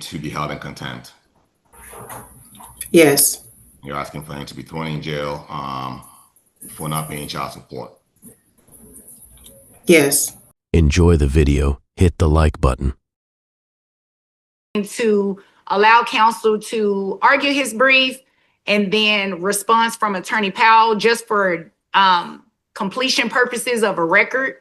to be held in contempt? Yes. You're asking for him to be thrown in jail for not paying child support? Yes. Enjoy the video. Hit the like button. To allow counsel to argue his brief and then response from Attorney Powell just for completion purposes of a record.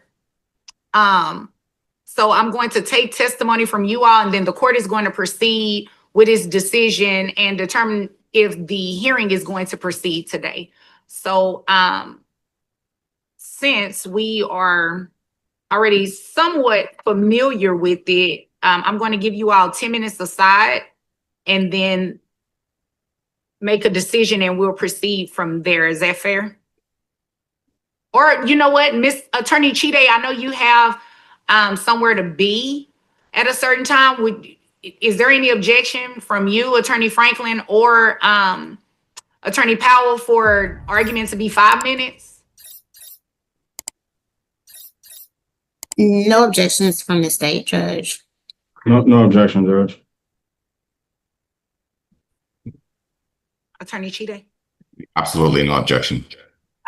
So I'm going to take testimony from you all, and then the court is going to proceed with its decision and determine if the hearing is going to proceed today. So since we are already somewhat familiar with it, I'm going to give you all 10 minutes aside and then make a decision, and we'll proceed from there. Is that fair? Or you know what, Miss Attorney Chide, I know you have somewhere to be at a certain time. Is there any objection from you, Attorney Franklin, or Attorney Powell, for argument to be 5 minutes? No objections from the state, Judge. No objection, Judge. Attorney Chide? Absolutely no objection.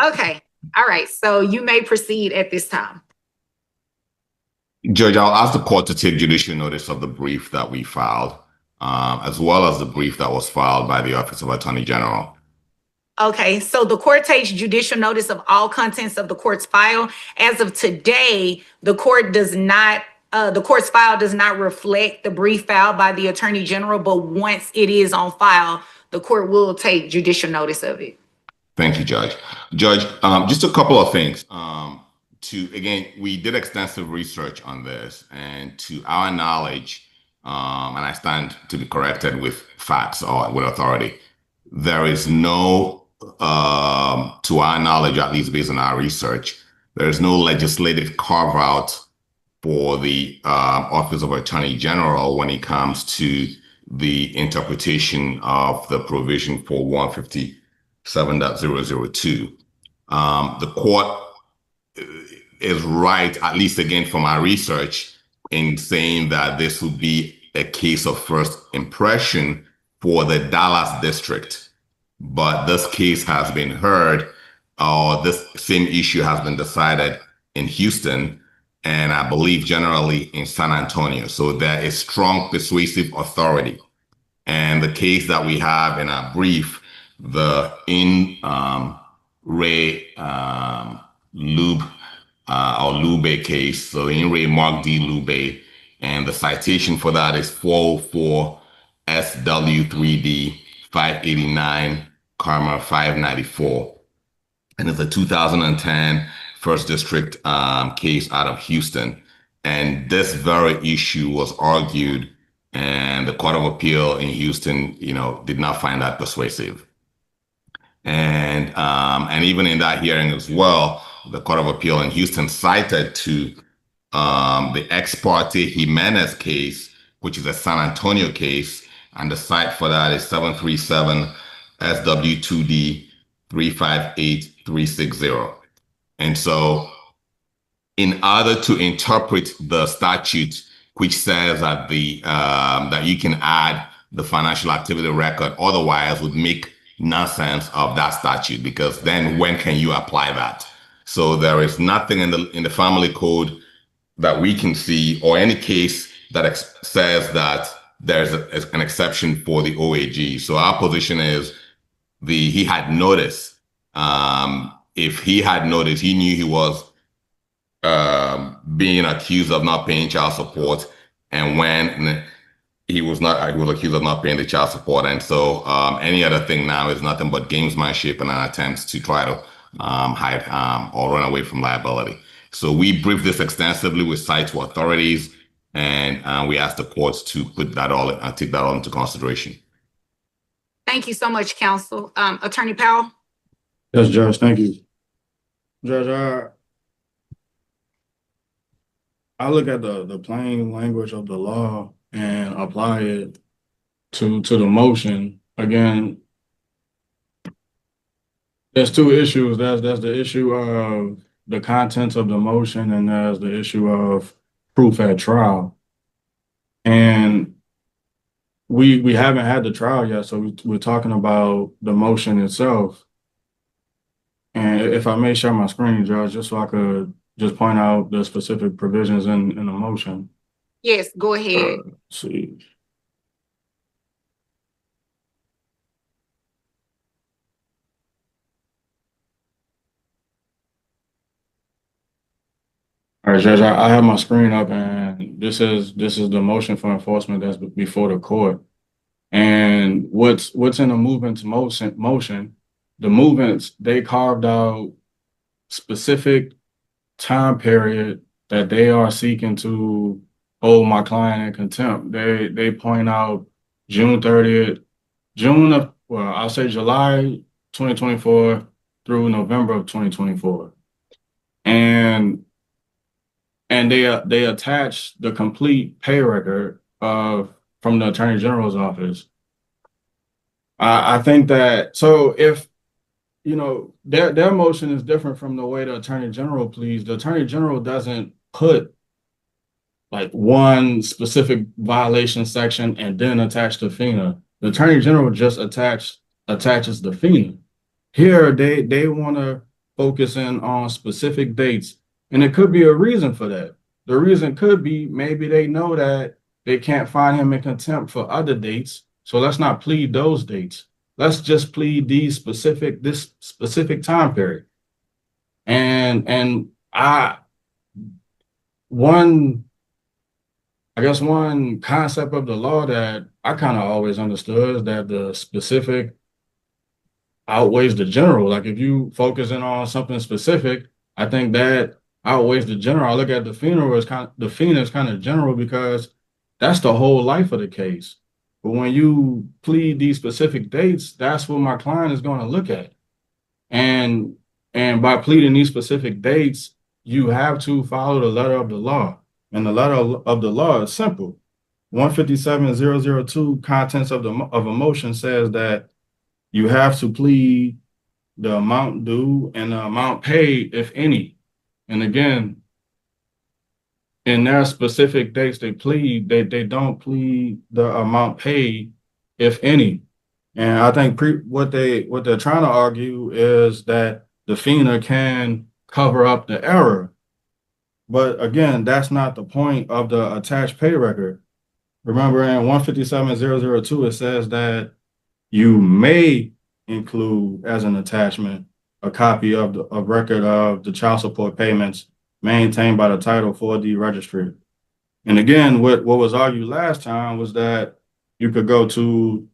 Okay. All right. So you may proceed at this time. Judge, I'll ask the court to take judicial notice of the brief that we filed, as well as the brief that was filed by the Office of Attorney General. Okay, so the court takes judicial notice of all contents of the court's file. As of today, the court's file does not reflect the brief filed by the Attorney General, but once it is on file, the court will take judicial notice of it. Thank you, Judge. Judge, just a couple of things. Again, we did extensive research on this, and to our knowledge, and I stand to be corrected with facts or with authority, there is no, to our knowledge, at least based on our research, there is no legislative carve out for the Office of Attorney General when it comes to the interpretation of the provision for 157.002. The court is right, at least again from our research, in saying that this would be a case of first impression for the Dallas district. But this case has been heard, or this same issue has been decided in Houston, and I believe generally in San Antonio. So there is strong persuasive authority. And the case that we have in our brief, the Ray Lube case, so Ray Mark D. Lube, and the citation for that is 404 SW3D 589, Karma 594. And it's a 2010 First District case out of Houston. And this very issue was argued, and the Court of Appeal in Houston, did not find that persuasive. And even in that hearing as well, the Court of Appeal in Houston cited to the ex parte Jimenez case, which is a San Antonio case, and the site for that is 737 SW2D 358360. And so in order to interpret the statute, which says that that you can add the financial activity record, otherwise would make nonsense of that statute, because then when can you apply that? So there is nothing in the family code that we can see, or any case that says that there's an exception for the OAG. So our position is he had notice. If he had notice, he knew he was being accused of not paying child support, and when he was accused of not paying the child support. And so any other thing now is nothing but gamesmanship and an attempt to try to hide or run away from liability. So we briefed this extensively with cite to authorities, and we asked the courts to put that take that all into consideration. Thank you so much, counsel. Attorney Powell? Yes, Judge, thank you. Judge, I look at the plain language of the law and apply it to the motion. Again, there's two issues. There's the issue of the contents of the motion, and there's the issue of proof at trial. And we haven't had the trial yet, so we're talking about the motion itself. And if I may share my screen, Judge, just so I could just point out the specific provisions in the motion. Yes, go ahead. Let's see. All right, Judge, I have my screen up, and this is the motion for enforcement that's before the court. And what's in the movement's motion, the movements, they carved out specific time period that they are seeking to hold my client in contempt. They point out June 30th, I'll say July 2024 through November of 2024. And they attach the complete pay record from the Attorney General's office. I think that, so if, you know, their motion is different from the way the Attorney General pleads. The Attorney General doesn't put like one specific violation section and then attach the FINA. The Attorney General just attaches the FINA. Here, they want to focus in on specific dates, and it could be a reason for that. The reason could be maybe they know that they can't find him in contempt for other dates, so let's not plead those dates. Let's just plead this specific time period. And one concept of the law that I kind of always understood is that the specific outweighs the general. Like if you focus in on something specific, I think that outweighs the general. I look at the FINA as kind of general because that's the whole life of the case. But when you plead these specific dates, that's what my client is going to look at. And by pleading these specific dates, you have to follow the letter of the law. And the letter of the law is simple. 157.002 contents of a motion says that you have to plead the amount due and the amount paid, if any. And again, in their specific dates they plead, they don't plead the amount paid, if any. And I think what they're trying to argue is that the FINA can cover up the error. But again, that's not the point of the attached pay record. Remember in 157.002, it says that you may include as an attachment a copy of the record of the child support payments maintained by the Title 4D registry. And again, what was argued last time was that you could go to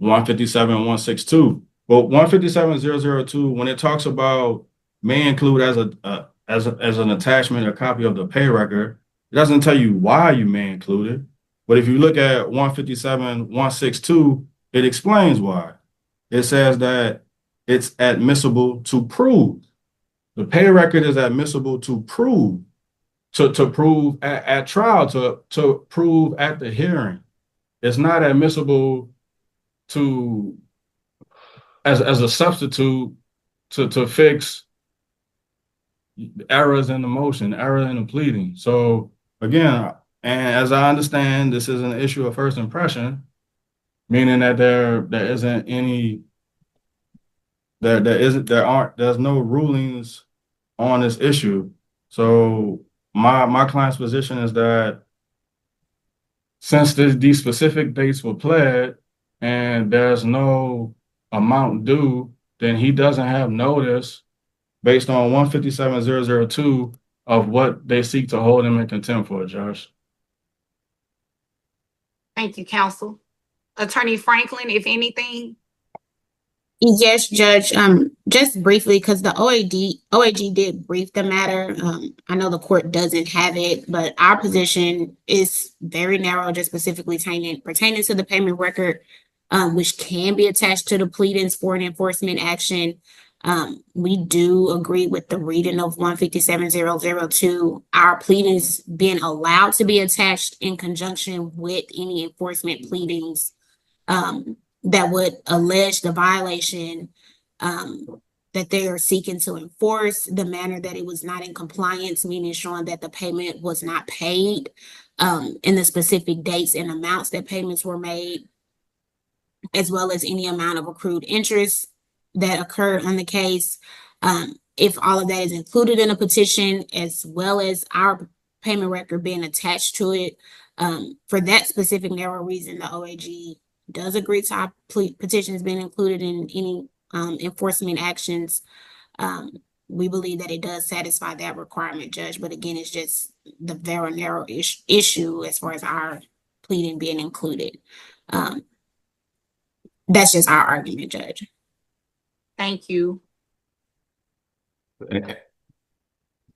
157.162. But 157.002, when it talks about may include as an attachment a copy of the pay record, it doesn't tell you why you may include it. But if you look at 157.162, it explains why. It says that it's admissible to prove. The pay record is admissible to prove, to prove at trial, to prove at the hearing. It's not admissible to as a substitute to fix errors in the motion, error in the pleading. So again, and as I understand, this is an issue of first impression, meaning that there's no rulings on this issue. So my client's position is that since these specific dates were pled and there's no amount due, then he doesn't have notice based on 157.002 of what they seek to hold him in contempt for, Josh. Thank you, counsel. Attorney Franklin, if anything. Yes, Judge. Just briefly, because the OAG did brief the matter. I know the court doesn't have it, but our position is very narrow, just specifically pertaining to the payment record, which can be attached to the pleadings for an enforcement action. We do agree with the reading of 157.002. Our pleadings being allowed to be attached in conjunction with any enforcement pleadings that would allege the violation that they are seeking to enforce, the manner that it was not in compliance, meaning showing that the payment was not paid. in the specific dates and amounts that payments were made, as well as any amount of accrued interest that occurred on the case. If all of that is included in a petition, as well as our payment record being attached to it, for that specific narrow reason, the OAG does agree to our petitions being included in any enforcement actions. We believe that it does satisfy that requirement, Judge. But again, it's just the very narrow issue as far as our pleading being included. That's just our argument, Judge. Thank you. If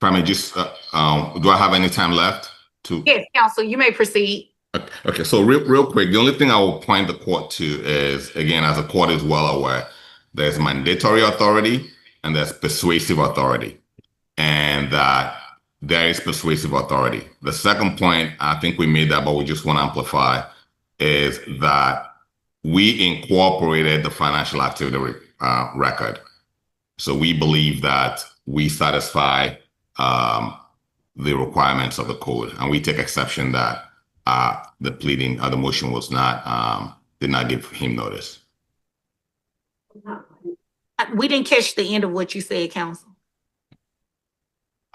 I may just, do I have any time left to? Yes, counsel, you may proceed. Okay, so real quick, the only thing I will point the court to is, again, as the court is well aware, there's mandatory authority and there's persuasive authority, and that there is persuasive authority. The second point, I think we made that, but we just want to amplify, is that we incorporated the financial activity record. So we believe that we satisfy the requirements of the code, and we take exception that the pleading, the motion was not, did not give him notice. We didn't catch the end of what you said, counsel.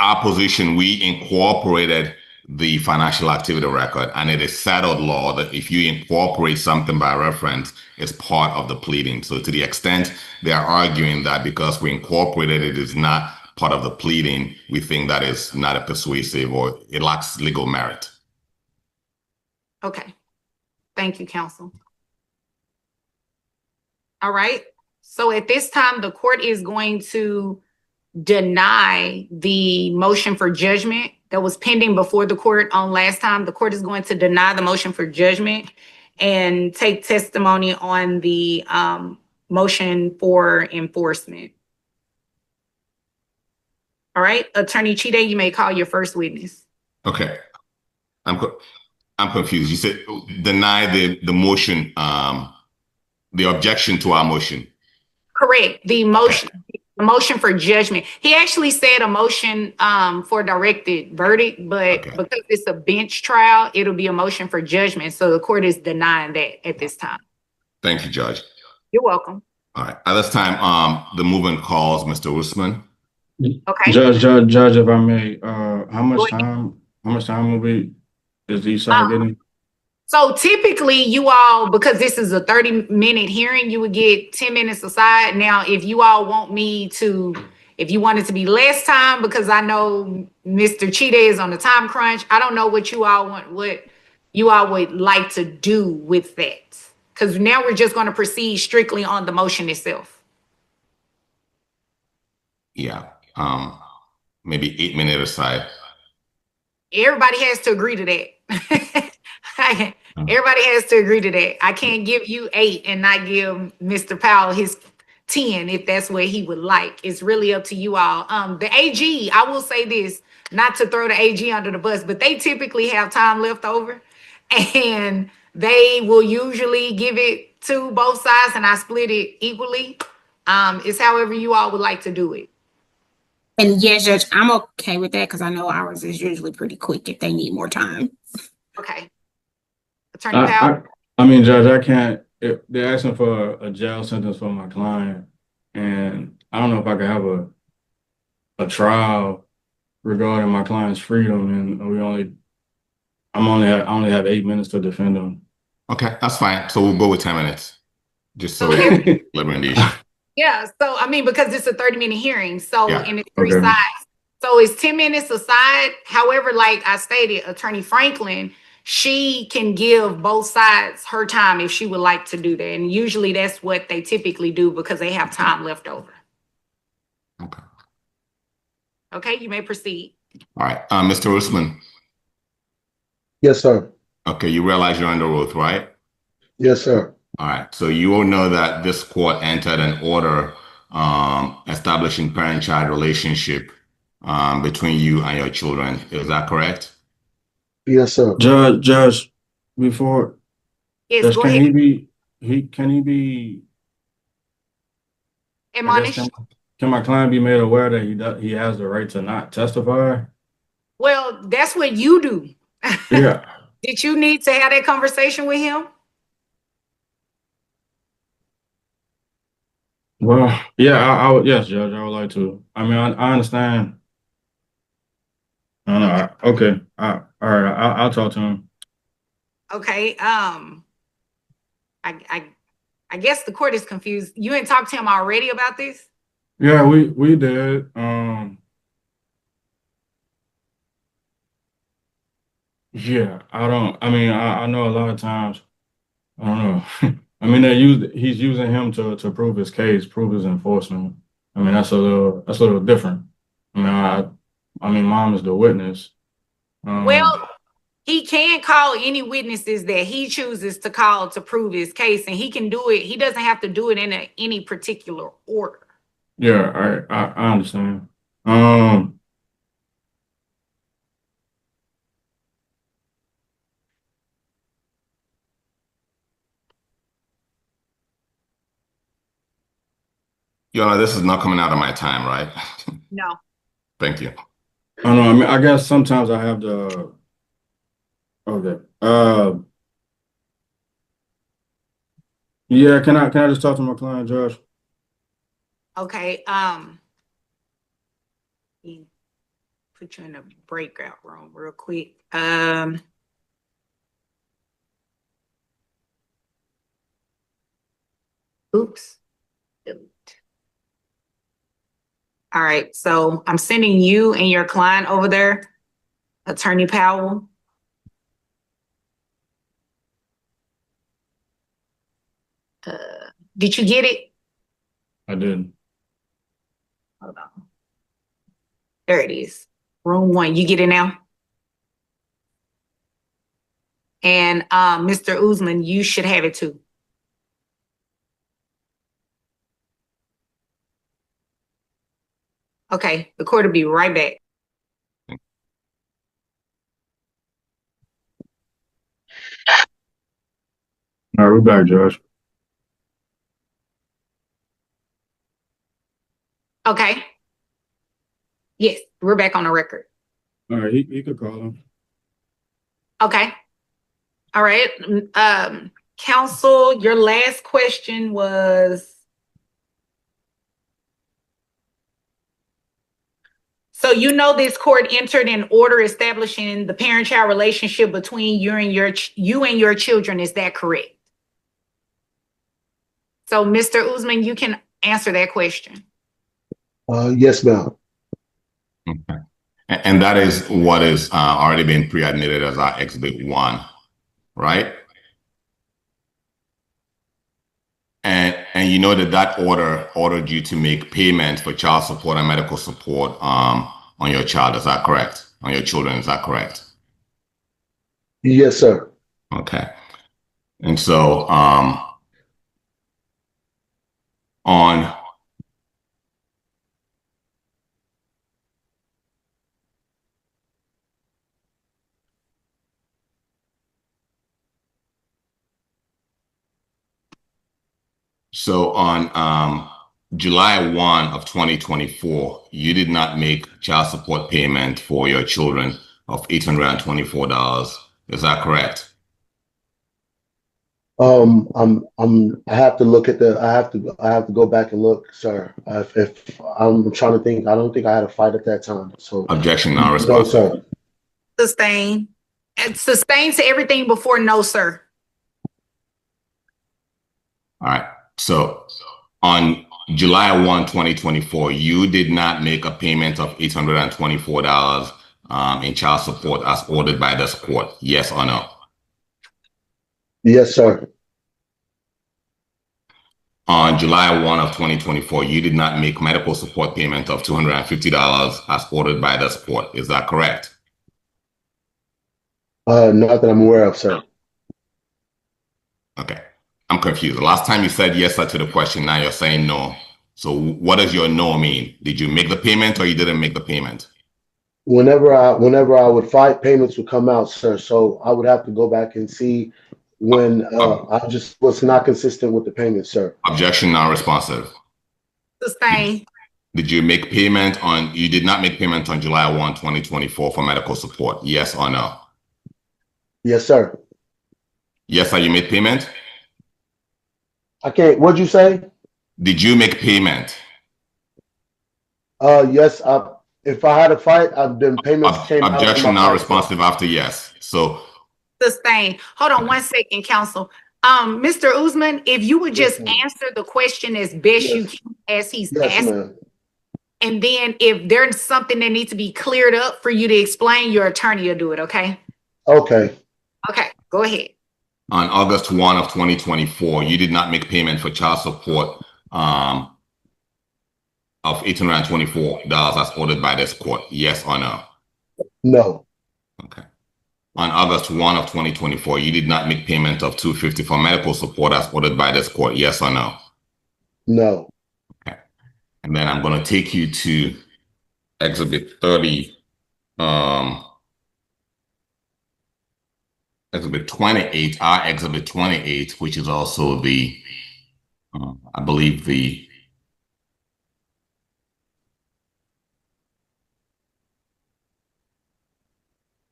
Our position, we incorporated the financial activity record, and it is settled law that if you incorporate something by reference, it's part of the pleading. So to the extent they are arguing that because we incorporated it is not part of the pleading, we think that is not a persuasive, or it lacks legal merit. Okay. Thank you, counsel. All right. So at this time, the court is going to deny the motion for judgment that was pending before the court on last time. The court is going to deny the motion for judgment and take testimony on the motion for enforcement. All right, Attorney Chide, you may call your first witness. Okay. I'm confused. You said deny the motion, the objection to our motion. Correct. The motion, the motion for judgment. He actually said a motion for directed verdict, but because it's a bench trial, it'll be a motion for judgment. So the court is denying that at this time. Thank you, Judge. You're welcome. All right. At this time, the movement calls Mr. Usman. Okay. Judge, if I may, how much time is each side getting? So typically you all, because this is a 30-minute hearing, you would get 10 minutes aside. Now, if you all want me to, if you want it to be less time, because I know Mr. Chide is on the time crunch, I don't know what you all want, what you all would like to do with that. Because now we're just going to proceed strictly on the motion itself. Yeah. Maybe 8 minutes aside. Everybody has to agree to that. Everybody has to agree to that. I can't give you 8 and not give Mr. Powell his 10 if that's what he would like. It's really up to you all. The AG, I will say this, not to throw the AG under the bus, but they typically have time left over, and they will usually give it to both sides, and I split it equally. It's however you all would like to do it. And yes, Judge, I'm okay with that because I know ours is usually pretty quick if they need more time. Okay. Attorney Powell? I mean, Judge, I can't, they're asking for a jail sentence for my client, and I don't know if I could have a trial regarding my client's freedom, and I only have 8 minutes to defend him. Okay, that's fine. So we'll go with 10 minutes. Just so we elimination. Yeah, so I mean, because it's a 30-minute hearing, so and it's 3 Okay. sides. So it's 10 minutes aside. However, like I stated, Attorney Franklin, she can give both sides her time if she would like to do that. And usually that's what they typically do because they have time left over. Okay. Okay, you may proceed. All right. Mr. Usman. Yes, sir. Okay, you realize you're under oath, right? Yes, sir. All right. So you will know that this court entered an order establishing parent-child relationship between you and your children. Is that correct? Yes, sir. Judge, before, Yes, Judge, go can ahead. can he be, I Admonish. guess, can my client be made aware that he has the right to not testify? Well, that's what you do. Yeah, Did you need to have that conversation with him? Well, yeah, I would, yes, Judge, I would like to. I mean, I understand. I don't know. Okay. All right. I'll talk to him. Okay. I guess the court is confused. You ain't talked to him already about this? Yeah, we did. Yeah, I mean, I know a lot of times, I don't know. I mean, he's using him to prove his case, prove his enforcement. I mean, that's a little different. I mean, I mean, mom is the witness. Well, he can call any witnesses that he chooses to call to prove his case, and he can do it. He doesn't have to do it in any particular order. Yeah, I understand. Your Honor, this is not coming out of my time, right? No. Thank you. I don't know. I mean, I guess sometimes I have the. Okay. Yeah. Can I just talk to my client, Josh? Okay. Put you in a breakout room real quick. Oops. Delete. All right. So I'm sending you and your client over there, Attorney Powell. Did you get it? I did. Hold on. There it is. Room 1. You get it now? And Mr. Usman, you should have it too. Okay, the court will be right back. All right, we're back, Josh. Okay. Yes, we're back on the record. All right, he could call him. Okay. All right. Counsel, your last question was. So you know this court entered an order establishing the parent-child relationship between you and your children. Is that correct? So, Mr. Usman, you can answer that question. Yes, ma'am. Okay. And that is what is already been pre-admitted as our Exhibit 1, right? And you know that order ordered you to make payments for child support and medical support on your child. Is that correct? On your children, is that correct? Yes, sir. Okay. And so on July 1 of 2024, you did not make child support payment for your children of $824. Is that correct? I have to look at I have to go back and look, sir. If I'm trying to think, I don't think I had a fight at that time. So Objection no, non-responsive. sir. Sustain. And sustain to everything before no, sir. All right. So on July 1, 2024, you did not make a payment of $824 in child support as ordered by this court. Yes or no? Yes, sir. On July 1 of 2024, you did not make medical support payment of $250 as ordered by this court. Is that correct? Not that I'm aware of, sir. Okay. I'm confused. The last time you said yes sir to the question, now you're saying no. So what does your no mean? Did you make the payment or you didn't make the payment? Whenever I would fight, payments would come out, sir. So I would have to go back and see when I just was not consistent with the payment, sir. Objection non-responsive. Sustain. Did you make payment you did not make payment on July 1, 2024 for medical support? Yes or no? Yes, sir. Yes, sir, you made payment? I can't. What'd you say? Did you make payment? Yes. If I had a fight, payments came out of my Objection now pocket. responsive after yes. So Sustain. Hold on 1 second, counsel. Mr. Usman, if you would just Yes, ma'am. answer the question as best you Yes. can as he's Yes, asking. ma'am. And then if there's something that needs to be cleared up for you to explain, your attorney will do it, okay? Okay. Okay, go ahead. on August 1 of 2024, you did not make payment for child support of $824 as ordered by this court. Yes or no? No. Okay. On August 1 of 2024, you did not make payment of $250 for medical support as ordered by this court. Yes or no? No. Okay. And then I'm going to take you to Exhibit 30, Exhibit 28, our Exhibit 28, which is also the, I believe the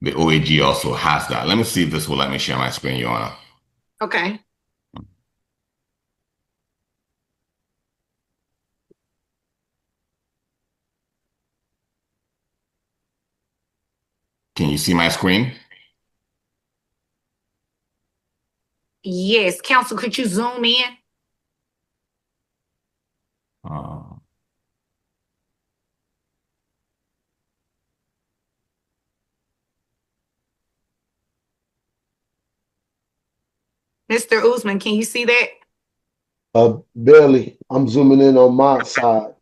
OAG also has that. Let me see if this will let me share my screen, Your Honor. Okay. Can you see my screen? Yes, counsel, could you zoom in? Mr. Usman, can you see that? Barely. I'm zooming in on my side.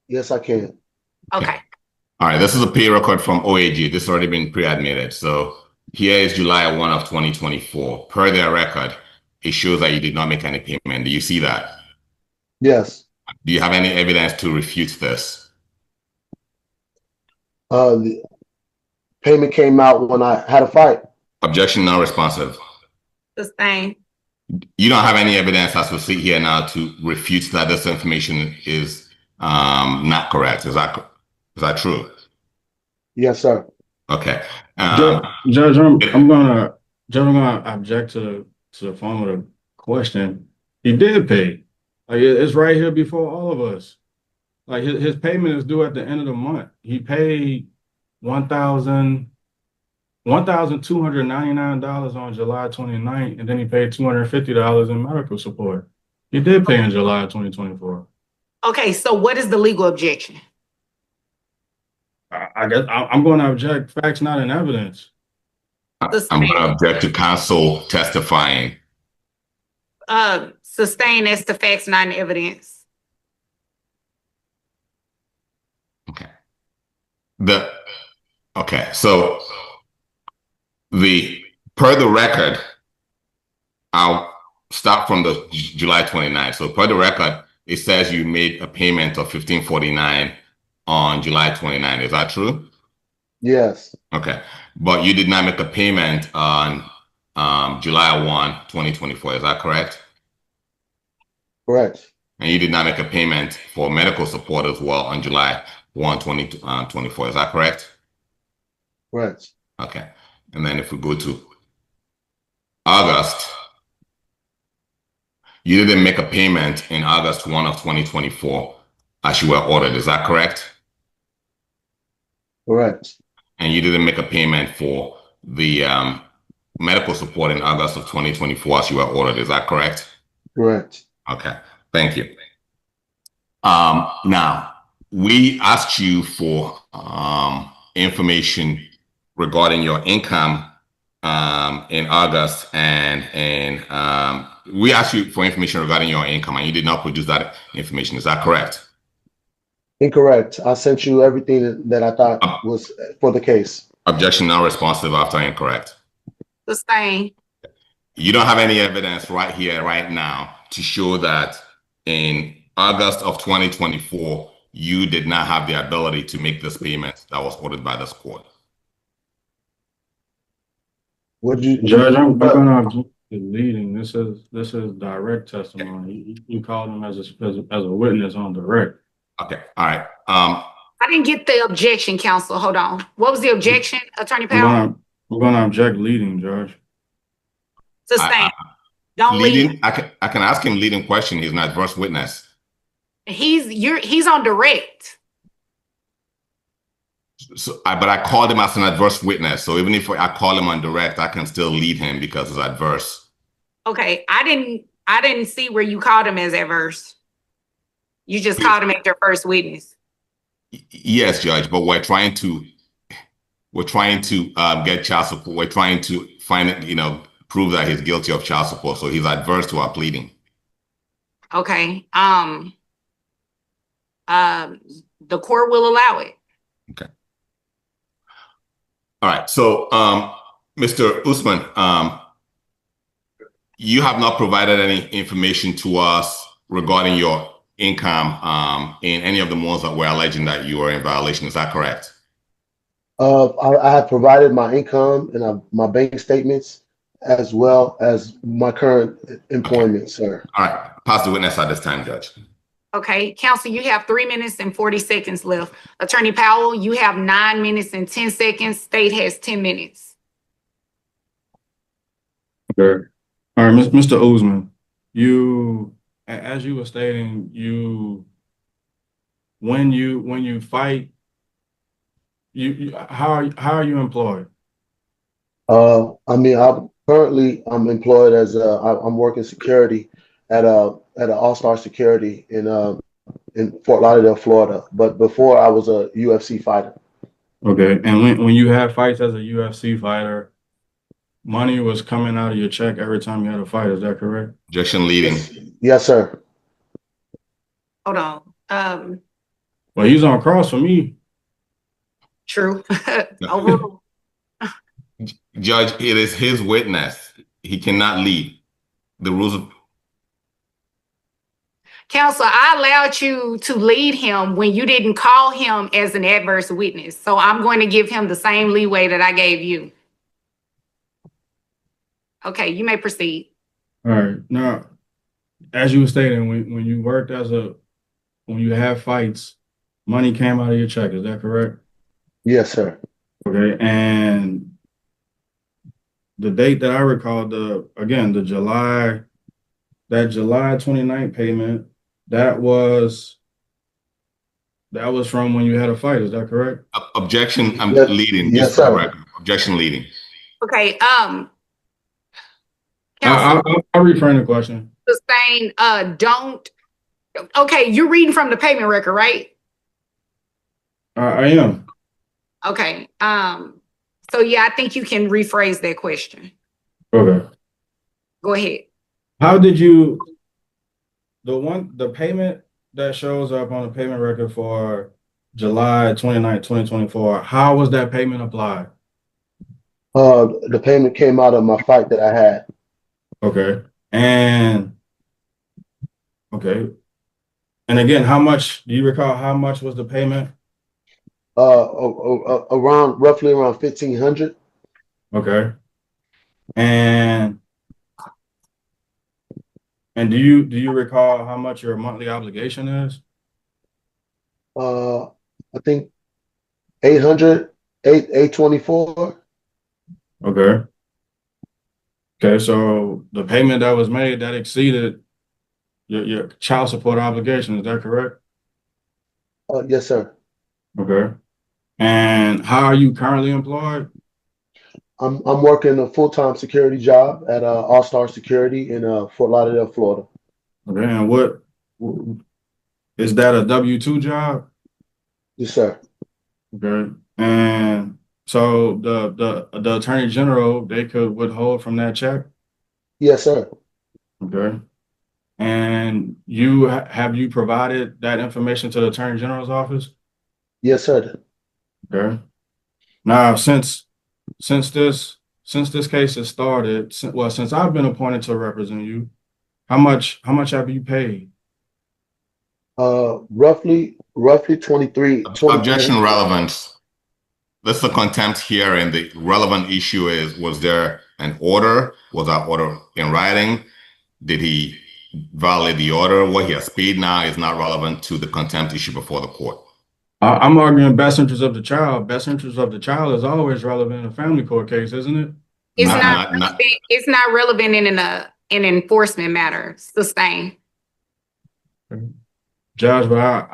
Yes, I can. Okay. All right, this is a pay record from OAG. This has already been pre-admitted. So here is July 1 of 2024. Per their record, it shows that you did not make any payment. Do you see that? Yes. Do you have any evidence to refute this? The payment came out when I had a fight. Objection non-responsive. Sustain. You don't have any evidence as we sit here now to refute that this information is not correct. Is that true? Yes, sir. Okay. Judge, I'm gonna object to the form of the question. He did pay. Like it's right here before all of us. Like his payment is due at the end of the month. He paid $1,299 on July 29th, and then he paid $250 in medical support. He did pay in July 2024. Okay, so what is the legal objection? I guess I'm going to object facts not in evidence. I'm going to object to counsel testifying. Sustain as to facts not in evidence. Okay. So per the record, I'll start from the July 29th. So per the record, it says you made a payment of $1,549 on July 29th. Is that true? Yes. Okay. But you did not make a payment on July 1, 2024. Is that correct? Correct. And you did not make a payment for medical support as well on July 1, 2024. Is that correct? Correct. Okay. And then if we go to August, you didn't make a payment in August 1 of 2024 as you were ordered. Is that correct? Correct. And you didn't make a payment for the medical support in August of 2024 as you were ordered. Is that correct? Correct. Okay. Thank you. Now, we asked you for information regarding your income in August, and we asked you for information regarding your income, and you did not produce that information. Is that correct? Incorrect. I sent you everything that I thought was for the case. Objection not responsive after incorrect. Sustain. You don't have any evidence right here, right now, to show that in August of 2024, you did not have the ability to make this payment that was ordered by this court. Would you, Judge, I'm gonna object to leading. This is direct testimony. You called him as a witness on direct. Okay, all right. I didn't get the objection, counsel. Hold on. What was the objection, Attorney We're Powell? we're gonna object leading, Judge. Sustain. Don't lead. Leading, I can ask him leading question. He's an adverse witness. He's on direct. So, but I called him as an adverse witness. So even if I call him on direct, I can still lead him because it's adverse. Okay, I didn't see where you called him as adverse. You just called him as your first witness. Yes, Judge, but we're trying to get child support. We're trying to prove that he's guilty of child support. So he's adverse to our pleading. Okay. The court will allow it. Okay. All right. So, Mr. Usman, you have not provided any information to us regarding your income in any of the ones that we're alleging that you are in violation. Is that correct? I have provided my income and my bank statements as well as my current employment, sir. All right. Pass the witness at this time, Judge. Okay, counsel, you have 3 minutes and 40 seconds left. Attorney Powell, you have 9 minutes and 10 seconds. State has 10 minutes. Okay. All right, Mr. Usman, as you were stating, when you fight, how are you employed? I mean, I'm employed as I'm working security at an All-Star Security in Fort Lauderdale, Florida. But before I was a UFC fighter. Okay, and when you had fights as a UFC fighter, money was coming out of your check every time you had a fight. Is that correct? Objection leading. Yes, sir. Hold on. Well, he's on cross for me. True. Overruled. Judge, it is his witness. He cannot lead. The rules of Counsel, I allowed you to lead him when you didn't call him as an adverse witness. So I'm going to give him the same leeway that I gave you. Okay, you may proceed. All right. Now, as you were stating, when you worked when you have fights, money came out of your check. Is that correct? Yes, sir. Okay. And the date that I recall, the July 29th payment, that was from when you had a fight. Is that correct? objection. I'm Yes. leading. Yes, Just for the sir. record. Objection leading. Okay, I'll counsel, reframe the question. sustain, don't. Okay, you're reading from the payment record, right? I am. Okay. So yeah, I think you can rephrase that question. Okay. Go ahead. How did you the payment that shows up on the payment record for July 29th, 2024, how was that payment applied? The payment came out of my fight that I had. Okay. And again, do you recall how much was the payment? Roughly around 1,500. Okay. And do you recall how much your monthly obligation is? I think 824. Okay. Okay, so the payment that was made that exceeded your child support obligation, is that correct? Yes, sir. Okay. And how are you currently employed? I'm working a full-time security job at All-Star Security in Fort Lauderdale, Florida. Okay, and what is that, a W-2 job? Yes, sir. Okay. And so the Attorney General, they could withhold from that check? Yes, sir. Okay. And have you provided that information to the Attorney General's office? Yes, sir. Okay. Now, since this case has started, since I've been appointed to represent you, how much have you paid? Roughly 23. Objection relevance. This is a contempt here, and the relevant issue is: was there an order? Was that order in writing? Did he violate the order? What he has paid now is not relevant to the contempt issue before the court. I'm arguing best interest of the child. Best interest of the child is always relevant in a family court case, isn't it? It's Not, not not, not. relevant, it's not relevant in an enforcement matter. Sustain. Judge, but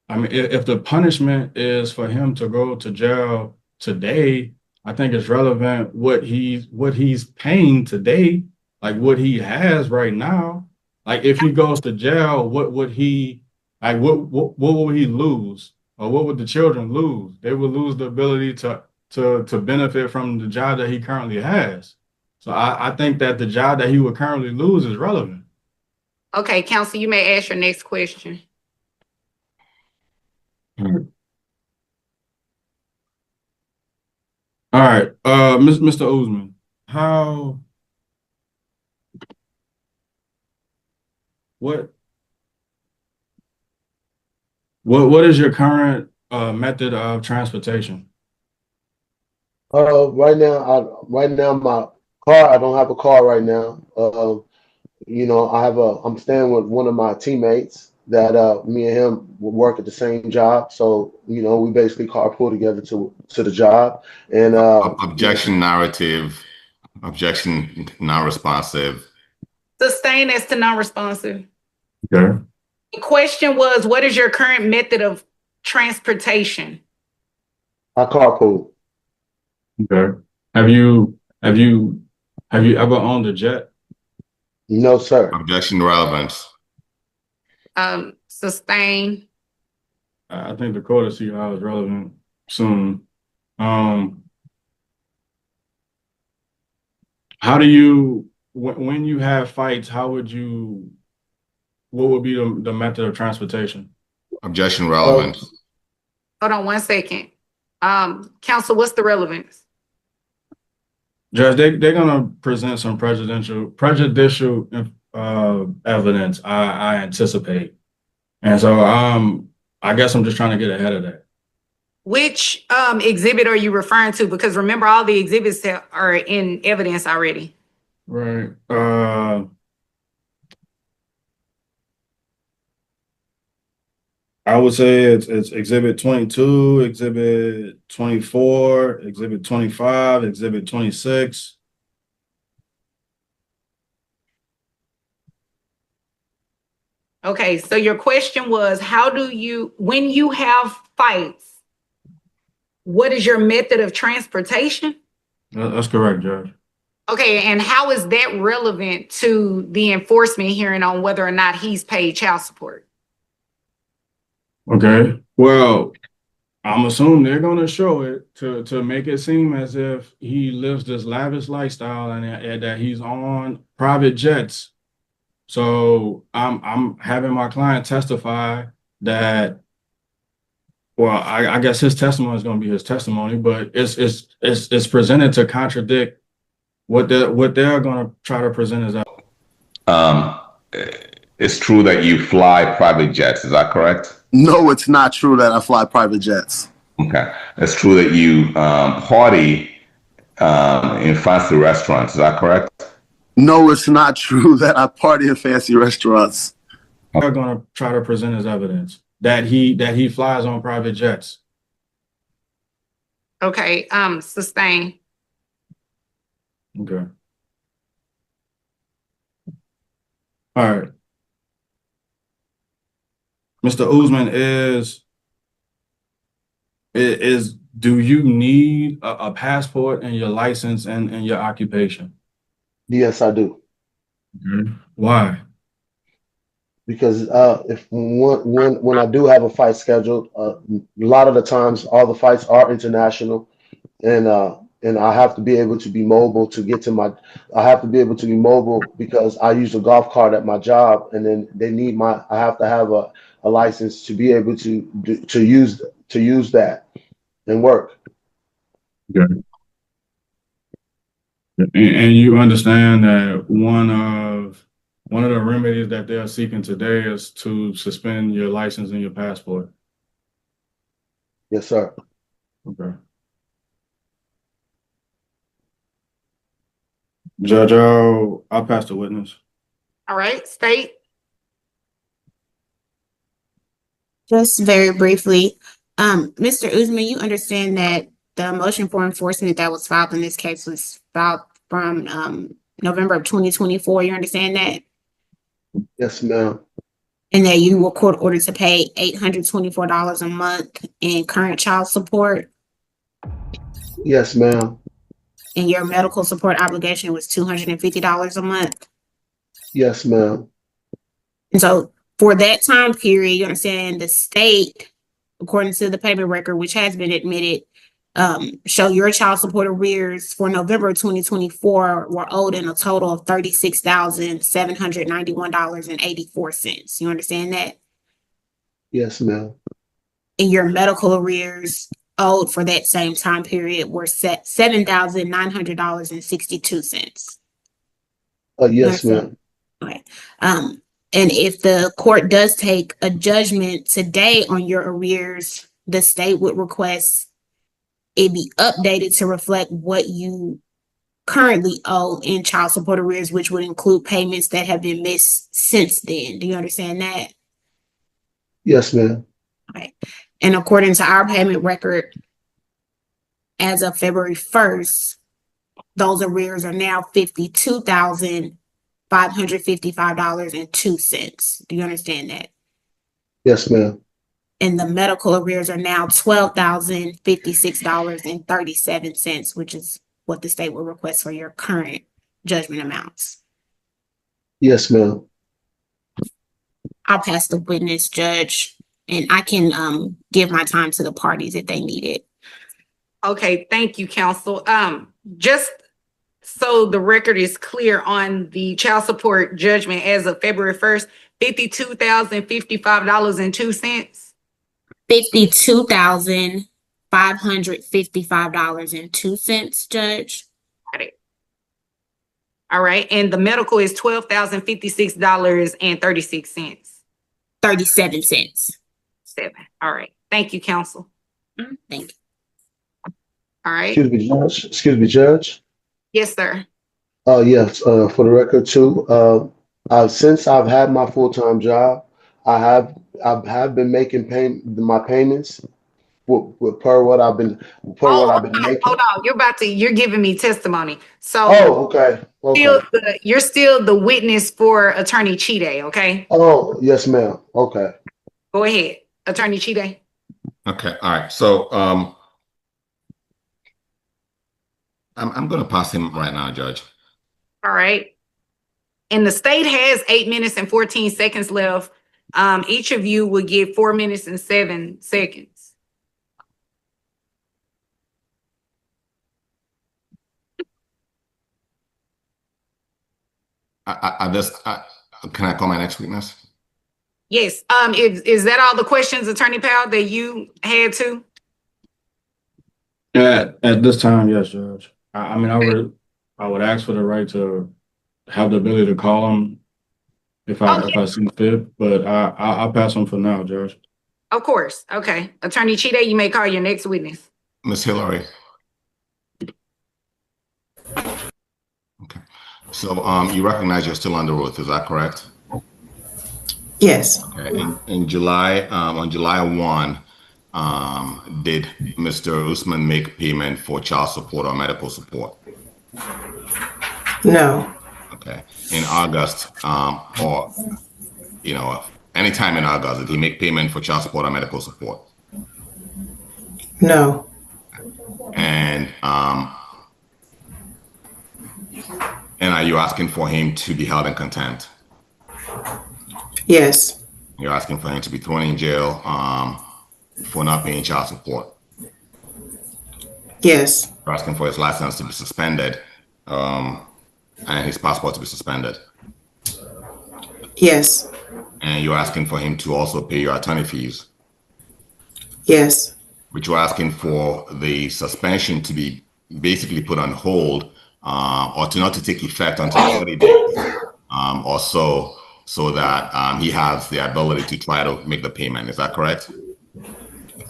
I mean, if the punishment is for him to go to jail today, I think it's relevant what he's paying today, like what he has right now. Like if he goes to jail, what would he like what would he lose? Or what would the children lose? They would lose the ability to benefit from the job that he currently has. So I think that the job that he would currently lose is relevant. Okay, counsel, you may ask your next question. All right, Mr. Usman, what what is your current method of transportation? Right now, my car. I don't have a car right now. I'm staying with one of my teammates that me and him work at the same job. So, we basically carpool together to the job. And Objection narrative. Objection non-responsive. Sustain as to non-responsive. Okay. The question was, what is your current method of transportation? I carpool. Okay. Have you ever owned a jet? No, sir. Objection relevance. Sustain. I think the court will see how it's relevant soon. How do you when you have fights, what would be the method of transportation? Objection relevance. Hold on 1 second. Counsel, what's the relevance? Judge, they're gonna present some prejudicial evidence, I anticipate. And so I guess I'm just trying to get ahead of that. Which exhibit are you referring to? Because remember, all the exhibits that are in evidence already. Right. I would say it's exhibit 22, exhibit 24, exhibit 25, exhibit 26. Okay, so your question was, when you have fights, what is your method of transportation? That's correct, Judge. Okay, and how is that relevant to the enforcement hearing on whether or not he's paid child support? Okay. Well, I'm assuming they're going to show it to make it seem as if he lives this lavish lifestyle and that he's on private jets. So I'm having my client testify that. Well, I guess his testimony is going to be his testimony, but it's presented to contradict what they're going to try to present as. It's true that you fly private jets. Is that correct? No, it's not true that I fly private jets. Okay. It's true that you party in fancy restaurants. Is that correct? No, it's not true that I party in fancy restaurants. They're going to try to present as evidence that he flies on private jets. Okay, sustain. Okay. All right. Mr. Usman, do you need a passport and your license and your occupation? Yes, I do. Why? Because if when I do have a fight scheduled, a lot of the times all the fights are international, and I have to be able to be mobile to get to my. I have to be able to be mobile because I use a golf cart at my job, and then they need my. I have to have a license to be able to use that and work. Okay. And you understand that one of the remedies that they're seeking today is to suspend your license and your passport. Yes, sir. Okay. Judge, I'll pass the witness. All right, state. Just very briefly, Mr. Usman, you understand that the motion for enforcement that was filed in this case was filed from November of 2024. You understand that? Yes, ma'am. And that you were court ordered to pay $824 a month in current child support, Yes, ma'am. and your medical support obligation was $250 a month. Yes, ma'am. And so for that time period, you understand the state, according to the payment record, which has been admitted, show your child support arrears for November 2024 were owed in a total of $36,791.84. You understand that? Yes, ma'am. And your medical arrears owed for that same time period were set $7,900.62. Yes, ma'am. Okay. And if the court does take a judgment today on your arrears, the state would request it be updated to reflect what you currently owe in child support arrears, which would include payments that have been missed since then. Do you understand that? Yes, ma'am. Okay. And according to our payment record, as of February 1st, those arrears are now $52,555.02. Do you understand that? Yes, ma'am. And the medical arrears are now $12,056.37, which is what the state will request for your current judgment amounts. Yes, ma'am. I'll pass the witness, Judge, and I can give my time to the parties if they need it. Okay, thank you, counsel. Just so the record is clear on the child support judgment as of February 1st, $52,055.02. $52,555.02, Judge. Got it. All right, and the medical is $12,056.36. 37 cents. All right, thank you, counsel. Thank you. All right. Excuse me, Judge. Excuse me, Judge. Yes, sir. Yes, for the record too, since I've had my full-time job, I have been making my payments per what I've been making. Hold on. You're giving me testimony. So Okay. you're still the witness for Attorney Chide, okay? Oh, yes, ma'am. Okay. Go ahead, Attorney Chide. Okay. All right. So I'm going to pass him right now, Judge. All right. And the state has 8 minutes and 14 seconds left. Each of you will get 4 minutes and 7 seconds. Can I call my next witness? Yes. Is that all the questions, Attorney Powell, that you had to? At this time, yes, Judge. I would ask for the right to have the ability to call him if I see fit, but I'll pass on for now, Judge. Of course. Okay. Attorney Chide, you may call your next witness. Ms. Hillary. Okay. So you recognize you're still under oath, is that correct? Yes. Okay. In July, on July 1, did Mr. Usman make payment for child support or medical support? No. Okay. In August, or anytime in August, did he make payment for child support or medical support? No. And are you asking for him to be held in contempt? Yes. You're asking for him to be thrown in jail for not paying child support? Yes. You're asking for his license to be suspended and his passport to be suspended? Yes. And you're asking for him to also pay your attorney fees? Yes. But you're asking for the suspension to be basically put on hold or to not to take effect until 30 days or so that he has the ability to try to make the payment. Is that correct?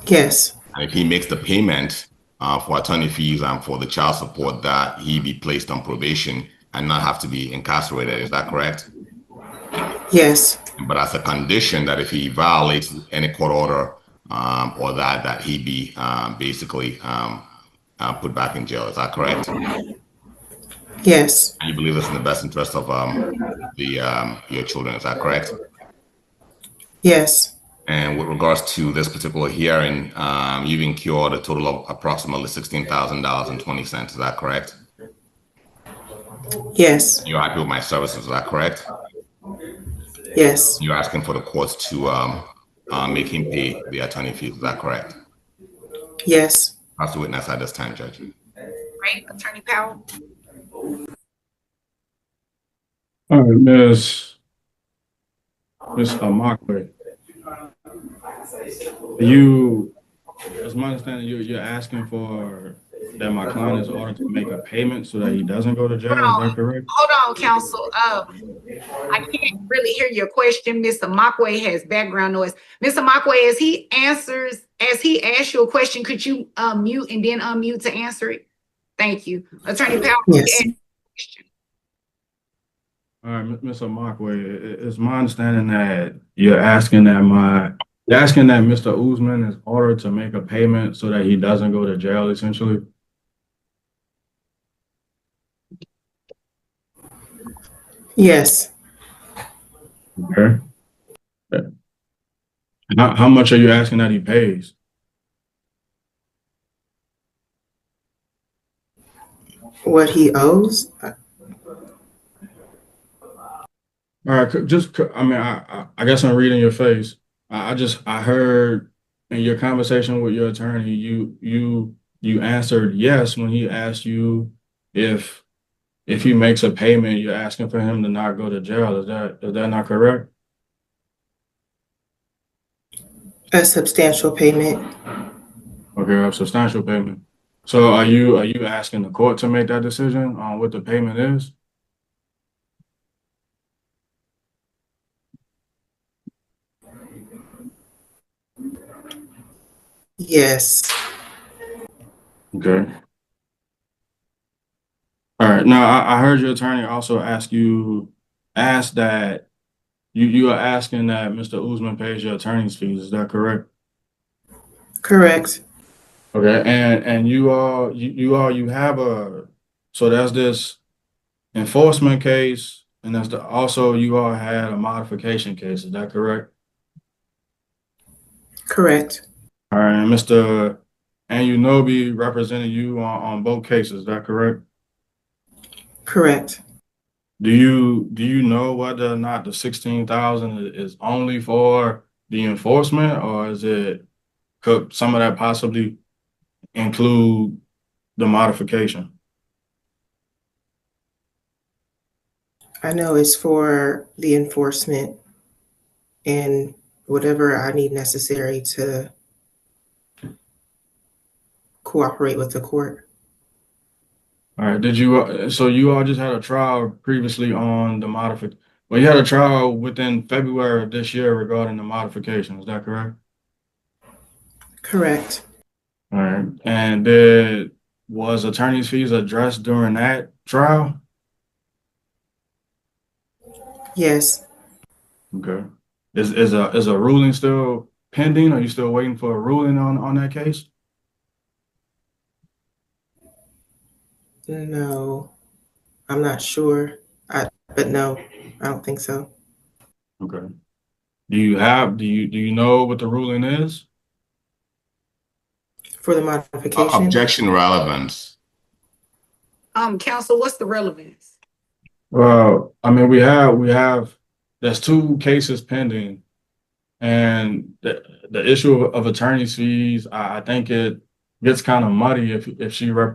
Yes. And if he makes the payment for attorney fees and for the child support, that he be placed on probation and not have to be incarcerated. Is that correct? Yes. But as a condition that if he violates any court order or that he be basically put back in jail. Is that correct? Yes. And you believe this in the best interest of your children. Is that correct? Yes. And with regards to this particular hearing, you've incurred a total of approximately $16,000.20. Is that correct? Yes. You're happy with my services. Is that correct? Yes. You're asking for the courts to make him pay the attorney fees. Is that correct? Yes. Pass the witness at this time, Judge. Right, Attorney Powell? All right, Ms. Amakwe, it's my understanding you're asking for that my client is ordered to make a payment so that he doesn't go to jail. Is that correct? Hold on, counsel. I can't really hear your question. Mr. Makwe has background noise. Mr. Makwe, as he asks you a question, could you mute and then unmute to answer it? Thank you. Attorney Powell. Yes. All right, Ms. Amakwe, it's my understanding that you're asking that Mr. Usman is ordered to make a payment so that he doesn't go to jail, essentially. Yes. Okay. How much are you asking that he pays? What he owes? All right, I mean, I guess I'm reading your face. I heard in your conversation with your attorney, you answered yes when he asked you if he makes a payment, you're asking for him to not go to jail. Is that not correct? A substantial payment. Okay, a substantial payment. So are you asking the court to make that decision on what the payment is? Yes. Okay. All right. Now I heard your attorney also ask that you are asking that Mr. Usman pays your attorney's fees. Is that correct? Correct. Okay. And you have so that's this enforcement case, and that's also you all had a modification case. Is that correct? Correct. All right. And Mr. Anunobi represented you on both cases. Is that correct? Correct. Do you know whether or not the 16,000 is only for the enforcement, or could some of that possibly include the modification? I know it's for the enforcement and whatever I need necessary to cooperate with the court. All right. So you all just had a trial previously on the modification. Well, you had a trial within February of this year regarding the modification. Is that correct? Correct. All right. And was attorney's fees addressed during that trial? Yes. Okay. Is a ruling still pending? Are you still waiting for a ruling on that case? No, I'm not sure. But no, I don't think so. Okay. Do you know what the ruling is? For the modification? Objection relevance. Counsel, what's the relevance? Well, I mean, we have there's two cases pending, and the issue of attorney's fees, I think it gets kind of muddy if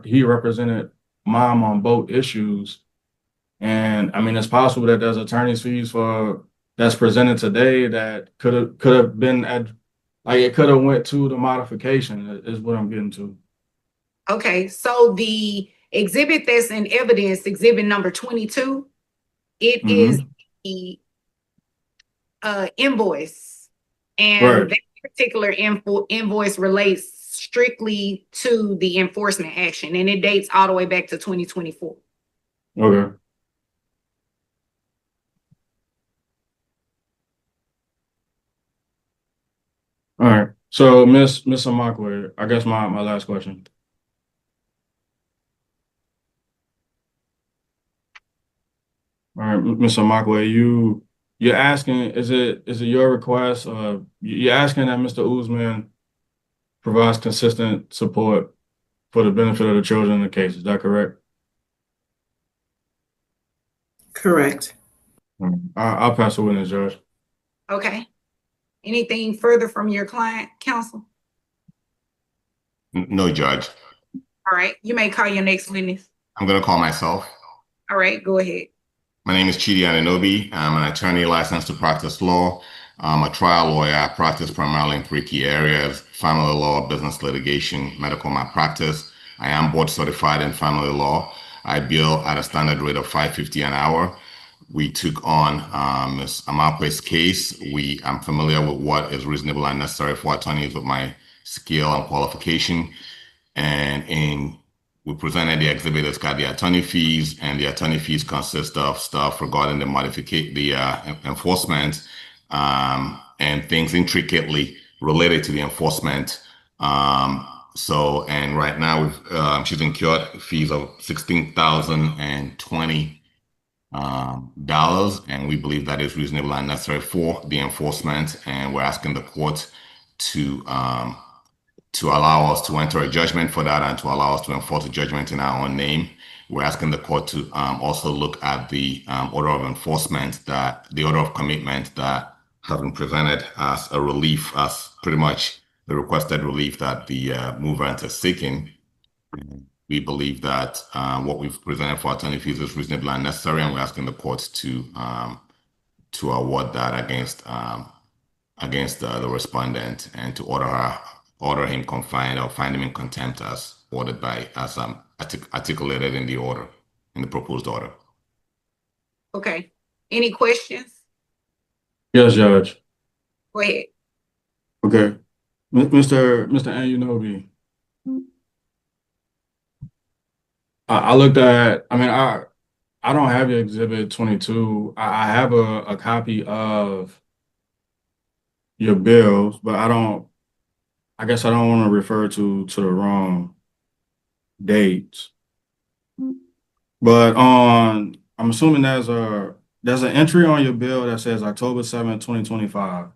he represented mom on both issues. And I mean, it's possible that there's attorney's fees that's presented today that could have been it could have went to the modification is what I'm getting to. Okay, so the exhibit that's in evidence, exhibit number 22, it is the invoice, and that particular invoice relates strictly to the enforcement action, and it dates all the way back to 2024. Okay. All right. So, Miss Amakwe, I guess my last question. All right, Miss Amakwe, you're asking, is it your request? You're asking that Mr. Usman provides consistent support for the benefit of the children in the case. Is that correct? Correct. I'll pass the witness, Judge. Okay. Anything further from your client, counsel? No, Judge. All right, you may call your next witness. I'm going to call myself. All right, go ahead. My name is Chidi Ananobi. I'm an attorney licensed to practice law. I'm a trial lawyer. I practice primarily in three key areas: family law, business litigation, medical malpractice. I am board certified in family law. I bill at a standard rate of $5.50 an hour. We took on Ms. Amakwe's case. I'm familiar with what is reasonable and necessary for attorneys with my skill and qualification. And we presented the exhibit that's got the attorney fees, and the attorney fees consist of stuff regarding the enforcement, and things intricately related to the enforcement. And right now she's incurred fees of $16,020, and we believe that is reasonable and necessary for the enforcement. And we're asking the court to allow us to enter a judgment for that and to allow us to enforce a judgment in our own name. We're asking the court to also look at the order of enforcement, the order of commitment that has been presented as a relief, as pretty much the requested relief that the movement is seeking. We believe that what we've presented for attorney fees is reasonable and necessary, and we're asking the court to award that against the respondent, and to order him confined or find him in contempt as ordered as articulated in the proposed order. Okay. Any questions? Yes, Judge. Go ahead. Okay. Mr. Anunobi. I looked at, I don't have your exhibit 22. I have a copy of your bills, but I guess I don't want to refer to the wrong dates. But I'm assuming there's an entry on your bill that says October 7th, 2025.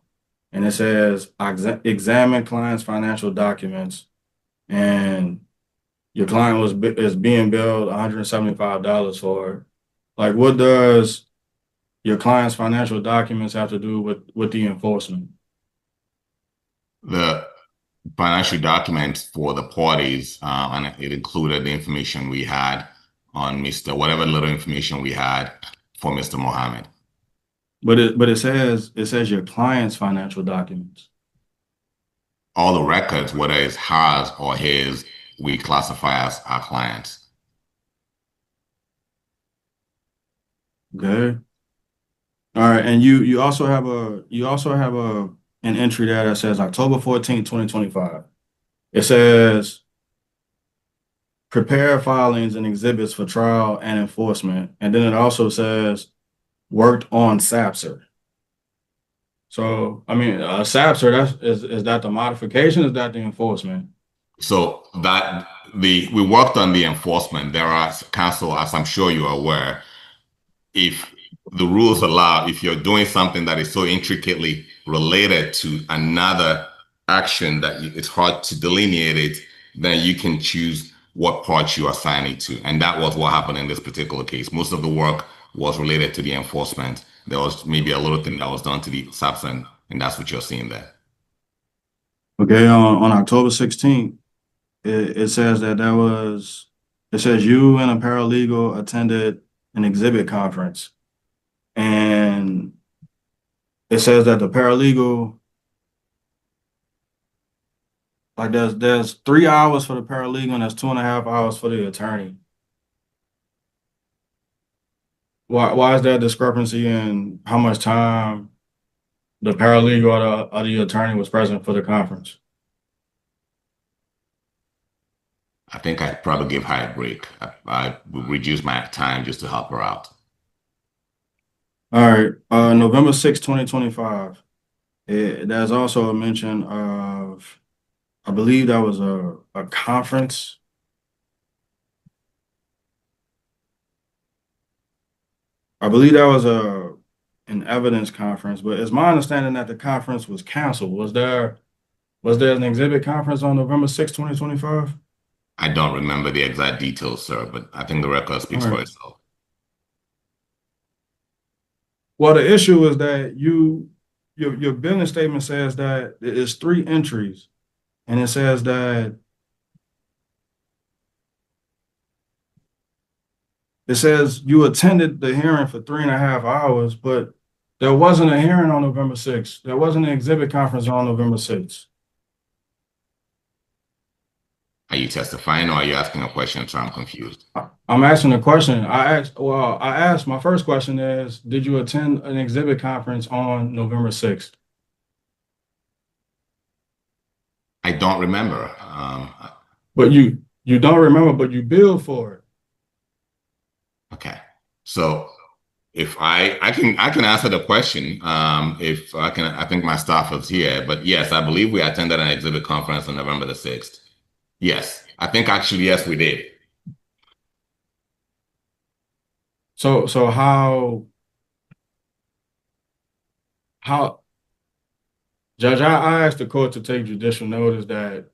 And it says examine client's financial documents, and your client is being billed $175 for it. Like, what does your client's financial documents have to do with the enforcement? The financial documents for the parties, and it included the information we had on whatever little information we had for Mr. Mohammed. But it says your client's financial documents. All the records, whether it's hers or his, we classify as our clients. Okay. All right, and you also have an entry there that says October 14th, 2025. It says prepare filings and exhibits for trial and enforcement, and then it also says worked on SAPSR. So, SAPSR, is that the modification? Is that the enforcement? So we worked on the enforcement. There are, counsel, as I'm sure you are aware, if the rules allow, if you're doing something that is so intricately related to another action that it's hard to delineate it, then you can choose what part you assign it to. And that was what happened in this particular case. Most of the work was related to the enforcement. There was maybe a little thing that was done to the SAPSR, and that's what you're seeing there. Okay, on October 16th, it says it says you and a paralegal attended an exhibit conference, and it says that the paralegal, like there's 3 hours for the paralegal and there's 2.5 hours for the attorney. Why is there a discrepancy in how much time the paralegal or the attorney was present for the conference? I think I'd probably give her a break. I would reduce my time just to help her out. All right, November 6th, 2025. There's also a mention of, I believe that was a conference. I believe that was an evidence conference, but it's my understanding that the conference was canceled. Was there an exhibit conference on November 6, 2025? I don't remember the exact details, sir, but I think the record speaks All for right. itself. Well, the issue is that your billing statement says that it's 3 entries, and it says that you attended the hearing for 3.5 hours, but there wasn't a hearing on November 6th. There wasn't an exhibit conference on November 6th. Are you testifying or are you asking a question? So I'm confused. I'm asking a question. I asked, my first question is, did you attend an exhibit conference on November 6th? I don't remember. But you don't remember, but you billed for it. Okay. So if I can answer the question, if I can, I think my staff is here, but yes, I believe we attended an exhibit conference on November the 6th. Yes, I think actually, yes, we did. So how, Judge, I asked the court to take judicial notice that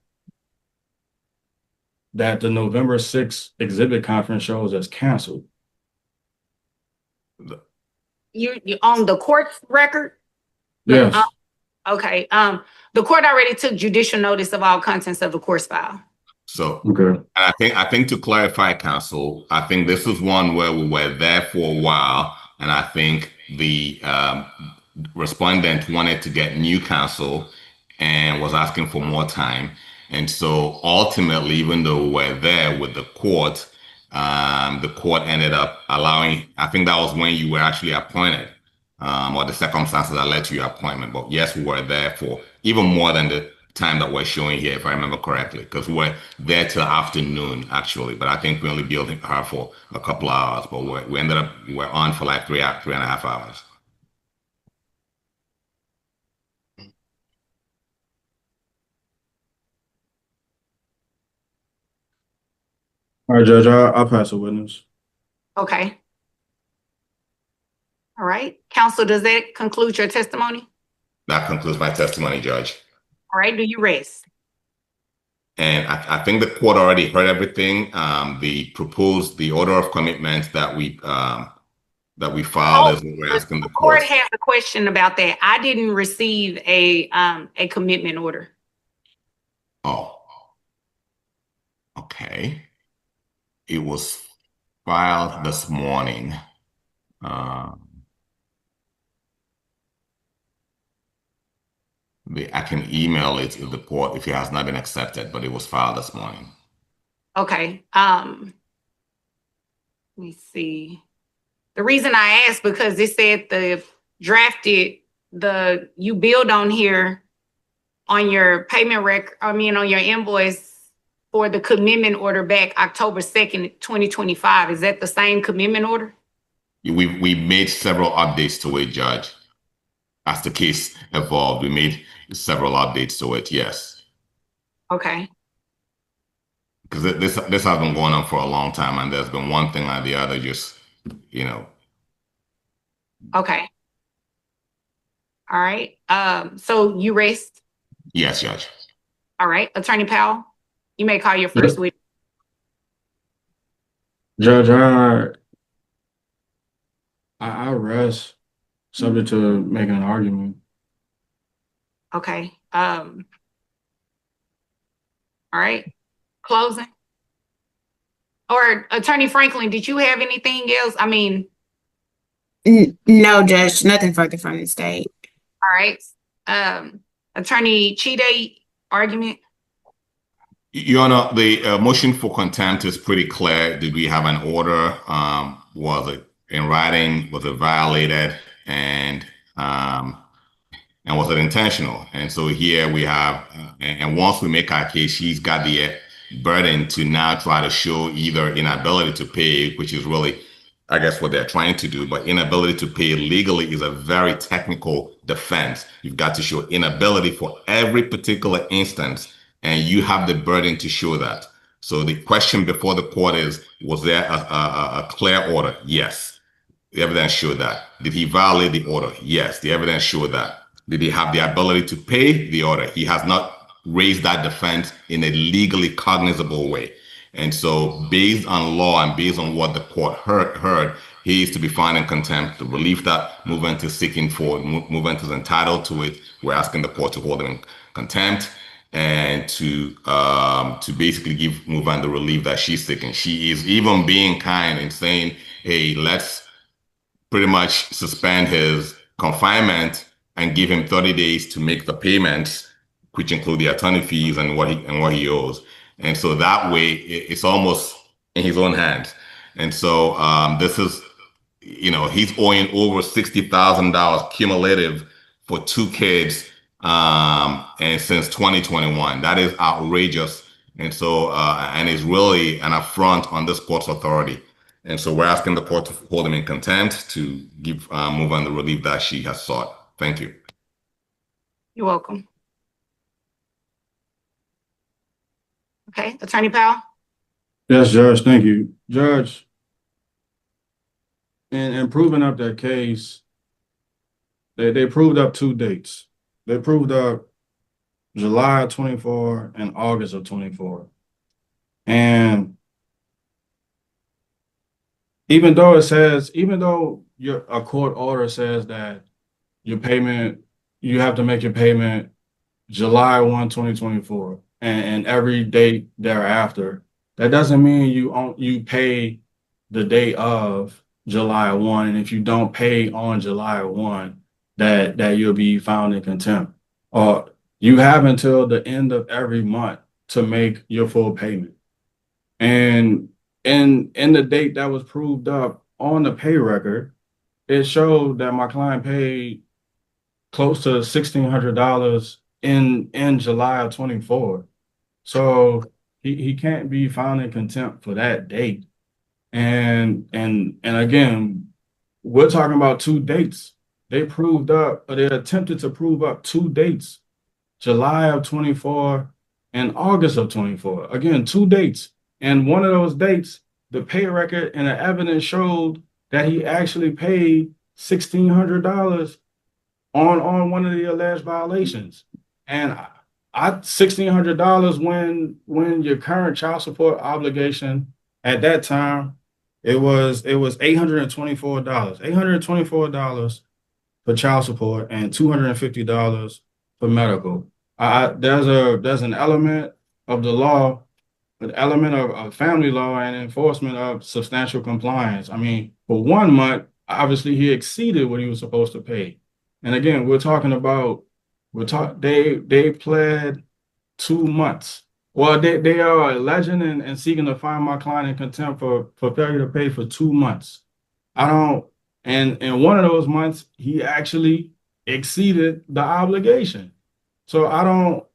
the November 6th exhibit conference shows as canceled. You on the court's record? Yes. Okay. The court already took judicial notice of all contents of the court's file. So Okay. I think to clarify, counsel, I think this is one where we were there for a while, and I think the respondent wanted to get new counsel and was asking for more time. And so ultimately, even though we were there with the court ended up allowing, I think that was when you were actually appointed, or the circumstances that led to your appointment. But yes, we were there for even more than the time that we're showing here, if I remember correctly, because we were there till afternoon, actually. But I think we only billed her for a couple of hours, but we're on for like 3.5 hours. All right, Judge, I'll pass a witness. Okay. All right. Counsel, does that conclude your testimony? That concludes my testimony, Judge. All right. Do you rest? And I think the court already heard everything. The order of commitment that we filed is what we're asking the court. The court has a question about that. I didn't receive a commitment order. Oh, okay. It was filed this morning. I can email it to the court if it has not been accepted, but it was filed this morning. Okay. Let me see. The reason I asked, because it said you billed on here on your payment record, on your invoice for the commitment order back October 2nd, 2025. Is that the same commitment order? We made several updates to it, Judge. As the case evolved, we made several updates to it, yes. Okay. Because this has been going on for a long time, and there's been one thing or the other, just, Okay. All right. So you rest? Yes, Judge. All right. Attorney Powell, you may call your first witness. Judge, I rest, subject to making an argument. Okay. All right. Closing. Or Attorney Franklin, did you have anything else? No, Judge, nothing further from the state. All right. Attorney Chide, argument. Your Honor, the motion for contempt is pretty clear. Did we have an order? Was it in writing? Was it violated? And was it intentional? And so here we have, and once we make our case, she's got the burden to now try to show either inability to pay, which is really I guess, what they're trying to do. But inability to pay legally is a very technical defense. You've got to show inability for every particular instance, and you have the burden to show that. So the question before the court is, was there a clear order? Yes. The evidence showed that. Did he violate the order? Yes. The evidence showed that. Did he have the ability to pay the order? He has not raised that defense in a legally cognizable way. And so based on law and based on what the court heard, he is to be found in contempt. The relief that movement is seeking for, movement is entitled to it. We're asking the court to hold him in contempt and to basically give movement the relief that she's seeking. She is even being kind and saying, hey, let's pretty much suspend his confinement and give him 30 days to make the payments, which include the attorney fees and what he owes. And so that way it's almost in his own hands. And so this is, he's owing over $60,000 cumulative for 2 kids and since 2021. That is outrageous. And so, and is really an affront on this court's authority. And so we're asking the court to hold him in contempt to give Movan the relief that she has sought. Thank you. You're welcome. Okay, Attorney Powell. Yes, Judge, thank you. Judge, in proving up that case, they proved up 2 dates. They proved up July of 24 and August of 24. And even though a court order says that your payment, you have to make your payment July 1, 2024, and every date thereafter, that doesn't mean you pay the day of July 1. And if you don't pay on July 1, that you'll be found in contempt. Or you have until the end of every month to make your full payment. And in the date that was proved up on the pay record, it showed that my client paid close to $1,600 in July of 24. So he can't be found in contempt for that date. And again, we're talking about 2 dates. They attempted to prove up 2 dates, July of 24 and August of 24. Again, 2 dates. And one of those dates, the pay record and the evidence showed that he actually paid $1,600 on one of the alleged violations. And $1,600 when your current child support obligation at that time, it was $824. $824 for child support and $250 for medical. There's an element of the law, an element of family law and enforcement of substantial compliance. I mean, for 1 month, obviously he exceeded what he was supposed to pay. And again, they pled 2 months. Well, they are alleging and seeking to find my client in contempt for failure to pay for 2 months. And one of those months, he actually exceeded the obligation. So I don't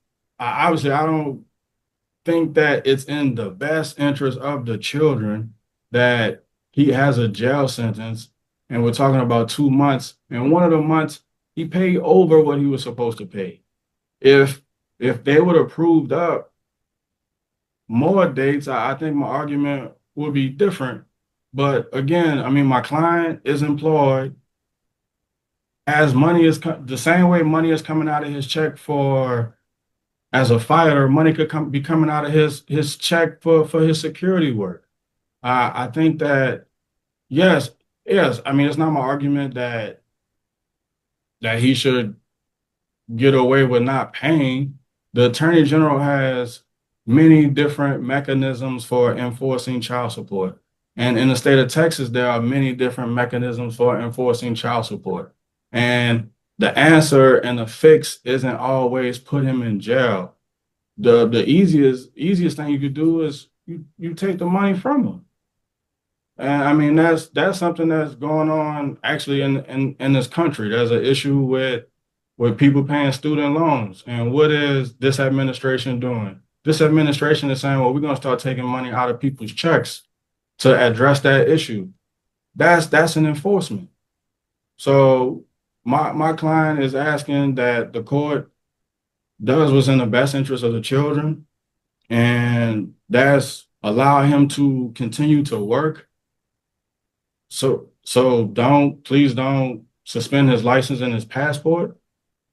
think that it's in the best interest of the children that he has a jail sentence, and we're talking about 2 months, and one of the months he paid over what he was supposed to pay. If they would have proved up more dates, I think my argument would be different. But again, I mean, my client is employed, as money is the same way money is coming out of his check as a fighter, money could be coming out of his check for his security work. I think that yes. I mean, it's not my argument that he should get away with not paying. The Attorney General has many different mechanisms for enforcing child support. And in the state of Texas, there are many different mechanisms for enforcing child support. And the answer and the fix isn't always put him in jail. The easiest thing you could do is you take the money from him. And I mean, that's something that's going on actually in this country. There's an issue with people paying student loans. And what is this administration doing? This administration is saying, well, we're going to start taking money out of people's checks to address that issue. that's an enforcement. So my client is asking that the court does what's in the best interest of the children, and that's allow him to continue to work. So please don't suspend his license and his passport,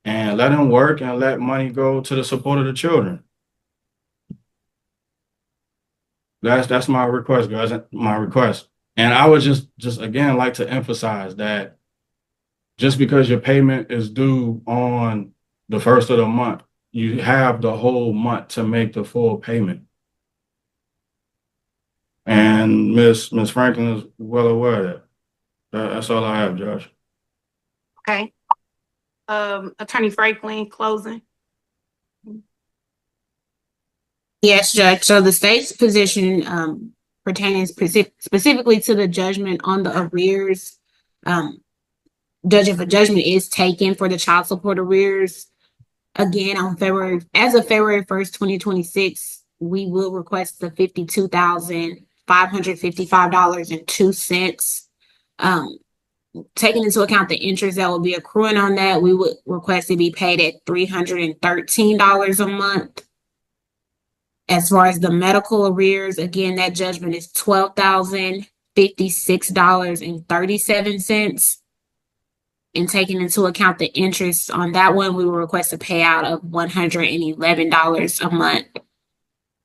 and let him work and let money go to the support of the children. That's my request, guys. My request. And I would just again like to emphasize that just because your payment is due on the first of the month, you have the whole month to make the full payment. And Miss Franklin is well aware of that. That's all I have, Josh. Okay. Attorney Franklin, closing. Yes, Judge. So the state's position pertaining specifically to the judgment on the arrears, Judge, if a judgment is taken for the child support arrears, again on as of February 1st, 2026, we will request the $52,555.02. Taking into account the interest that will be accruing on that, we would request it be paid at $313 a month. As far as the medical arrears, again, that judgment is $12,056.37. And taking into account the interest on that one, we will request a payout of $111 a month.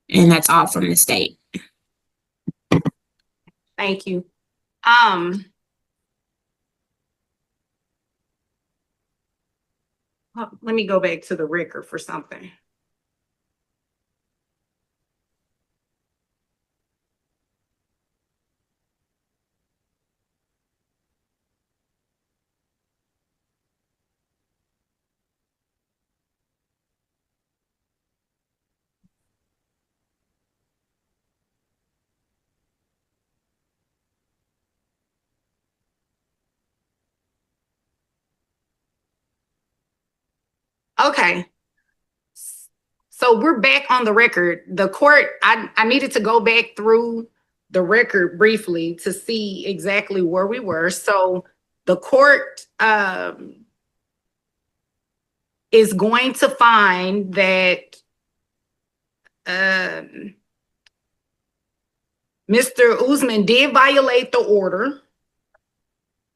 And that's all from the state. Thank you. Let me go back to the record for something. Okay. So we're back on the record. The court, I needed to go back through the record briefly to see exactly where we were. So the court is going to find that Mr. Usman did violate the order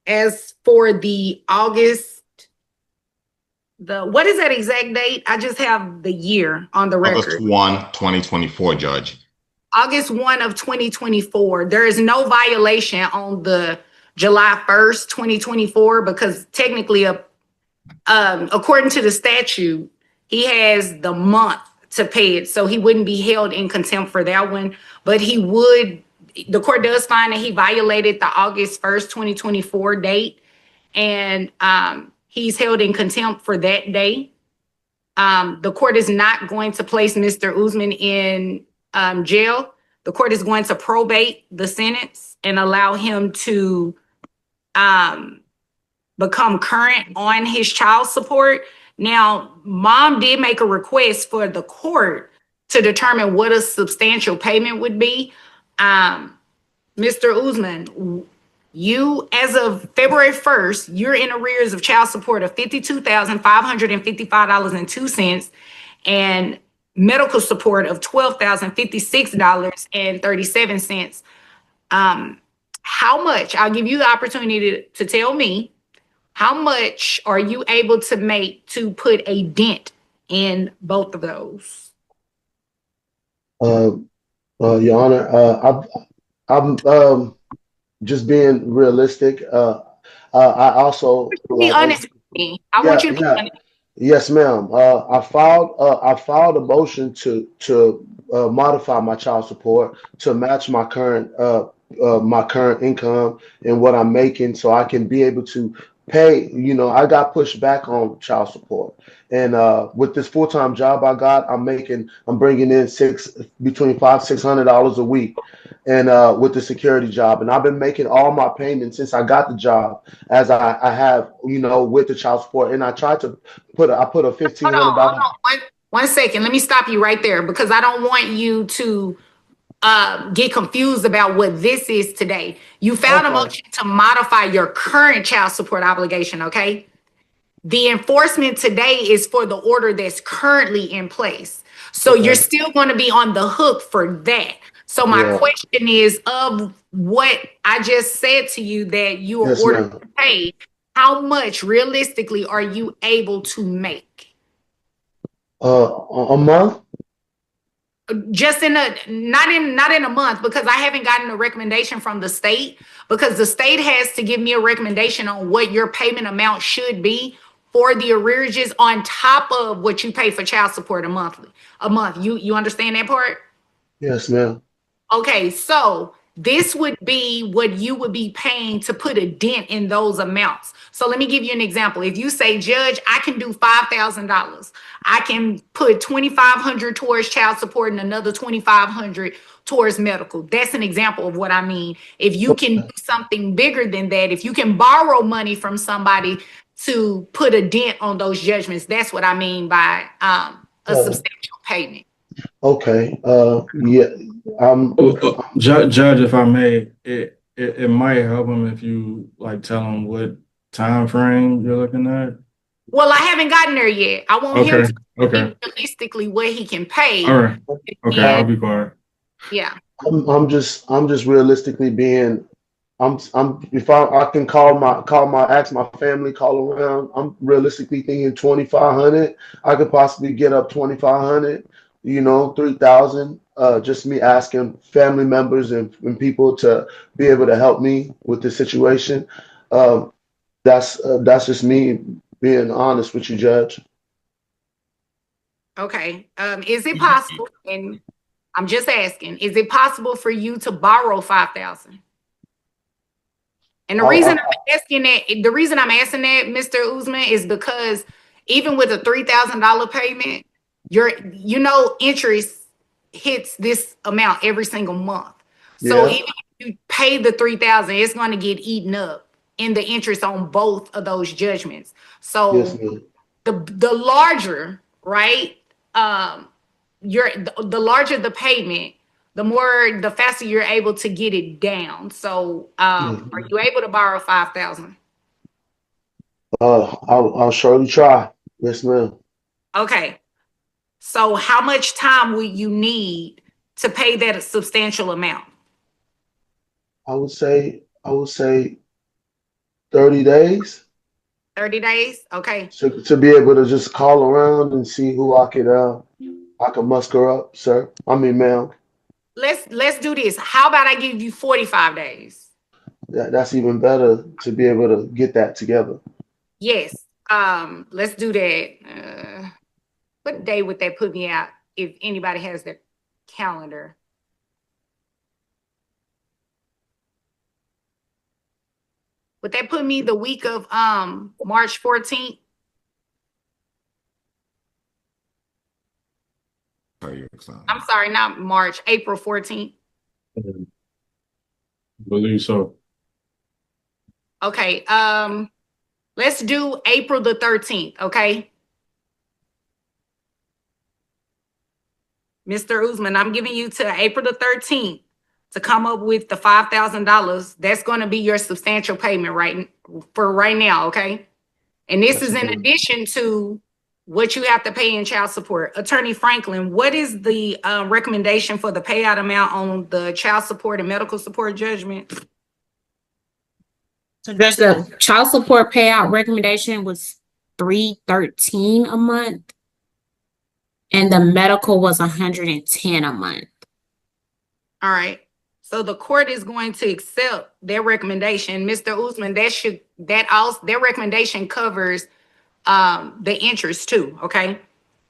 as for the August, what is that exact date? I just have the year on the record. August 1, 2024, Judge. August 1 of 2024. There is no violation on the July 1st, 2024, because technically, according to the statute, he has the month to pay it. So he wouldn't be held in contempt for that one, but he would, the court does find that he violated the August 1st, 2024 date. And he's held in contempt for that day. The court is not going to place Mr. Usman in jail. The court is going to probate the sentence and allow him to become current on his child support. Now, mom did make a request for the court to determine what a substantial payment would be. Mr. Usman, you, as of February 1st, you're in arrears of child support of $52,555.02 and medical support of $12,056.37. How much, I'll give you the opportunity to tell me, how much are you able to make to put a dent in both of those? Your Honor, I'm just being realistic. I also Be honest with me. I want you to be honest. Yes, ma'am. I filed a motion to modify my child support to match my current income and what I'm making, so I can be able to pay. You know, I got pushed back on child support, and with this full-time job I got, I'm bringing in between $500-600 a week, and with the security job, and I've been making all my payments since I got the job, as I have, you know, with the child support, and I tried to put a $1,500. Hold on. One second. Let me stop you right there, because I don't want you to get confused about what this is today. You filed a Okay. motion to modify your current child support obligation, okay? The enforcement today is for the order that's currently in place. So Okay. you're still going to be on the hook for that. So my Yeah. question is, of what I just said to you that you are Yes, ordered ma'am. to pay, how much realistically are you able to make? A month? Just in a not in a month, because I haven't gotten a recommendation from the state, because the state has to give me a recommendation on what your payment amount should be for the arrearages on top of what you pay for child support a month. You understand that part? Yes, ma'am. Okay, so this would be what you would be paying to put a dent in those amounts. So let me give you an example. If you say, Judge, I can do $5,000, I can put 2,500 towards child support and another 2,500 towards medical. That's an example of what I mean. If you can do something bigger than that, if you can borrow money from somebody to put a dent on those judgments, that's what I mean by a Oh, substantial payment. okay. Yeah. Judge, if I may, it might help him if you like tell him what time frame you're looking at. Well, I haven't gotten there yet. I want him Okay, to okay, see realistically what he can pay. all right, okay, I'll And be quiet. yeah, I'm just realistically being. If I can ask my family, call around. I'm realistically thinking 2,500. I could possibly get up 2,500. 3,000. Just me asking family members and people to be able to help me with the situation. Um, that's just me being honest with you, Judge. okay. Is it possible? And I'm just asking, is it possible for you to borrow 5,000? And the reason I, I'm asking that, Mr. Usman, is because even with a $3,000 payment, interest hits this amount every single month. So yeah. even if you pay the 3,000, it's going to get eaten up in the interest on both of those judgments. Yes, So ma'am. the larger, right? The larger the payment, the faster you're able to get it down. So, are you able to borrow 5,000? I'll surely try. Yes, ma'am. Okay. So, how much time will you need to pay that substantial amount? I would say 30 days 30 days? Okay. to be able to just call around and see who I can muster up, sir. I mean, ma'am. Let's do this. How about I give you 45 days? That's even better to be able to get that together. Yes. Let's do that. What day would that put me out if anybody has their calendar? Would that put me the week of March 14th? I'm sorry, not March, April 14th. Believe so. Okay, let's do April the 13th, okay? Mr. Usman, I'm giving you to April the 13th to come up with the $5,000. That's going to be your substantial payment right now, okay? And this is in addition to what you have to pay in child support. Attorney Franklin, what is the recommendation for the payout amount on the child support and medical support judgment? So just the child support payout recommendation was $313 a month, and the medical was $110 a month. All right. So the court is going to accept their recommendation. Mr. Usman, that recommendation covers the interest too, okay?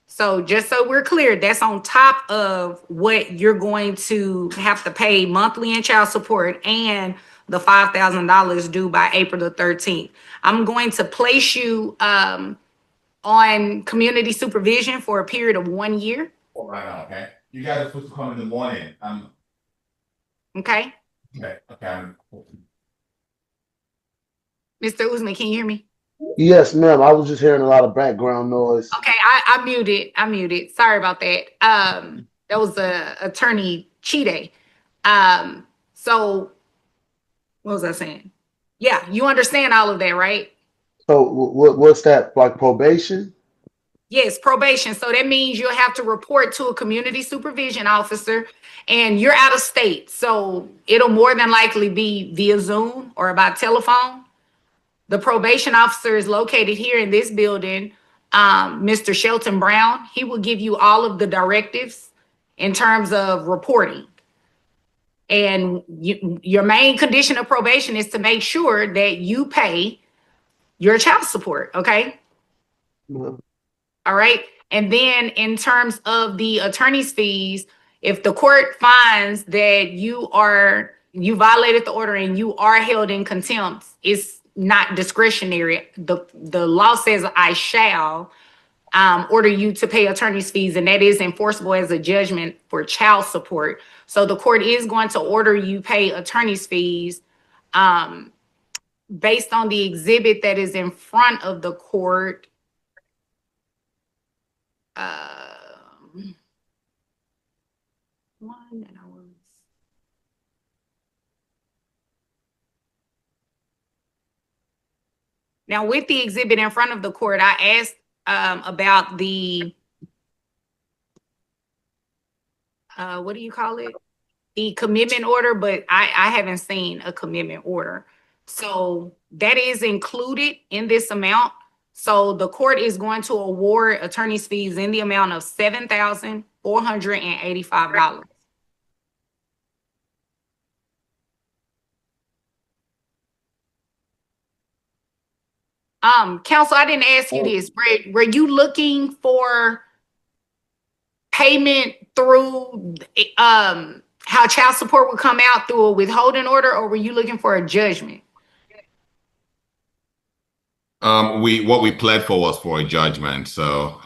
So just so we're clear, that's on top of what you're going to have to pay monthly in child support and the $5,000 due by April the 13th. I'm going to place you on community supervision for a period of 1 year. Right now, okay? You guys are supposed to come in the morning. Okay. Okay. Mr. Usman, can you hear me? Yes, ma'am. I was just hearing a lot of background noise. Okay, I muted. Sorry about that. That was attorney Chide. So what was I saying? Yeah, you understand all of that, right? So what's that, like probation? Yes, probation. So that means you'll have to report to a community supervision officer, and you're out of state. So it'll more than likely be via Zoom or by telephone. The probation officer is located here in this building, Mr. Shelton Brown. He will give you all of the directives in terms of reporting. And your main condition of probation is to make sure that you pay your child support, okay? Mhm. All right. And then in terms of the attorney's fees, if the court finds that you violated the order and you are held in contempt, it's not discretionary. The law says I shall order you to pay attorney's fees, and that is enforceable as a judgment for child support. So the court is going to order you pay attorney's fees based on the exhibit that is in front of the court. One and I was now with the exhibit in front of the court, I asked about the what do you call it? The commitment order, but I haven't seen a commitment order. So that is included in this amount. So the court is going to award attorney's fees in the amount of $7,485. Counsel, I didn't ask you this. Were you looking for payment through how child support would come out through a withholding order, or were you looking for a judgment? What we pled for was for a judgment. So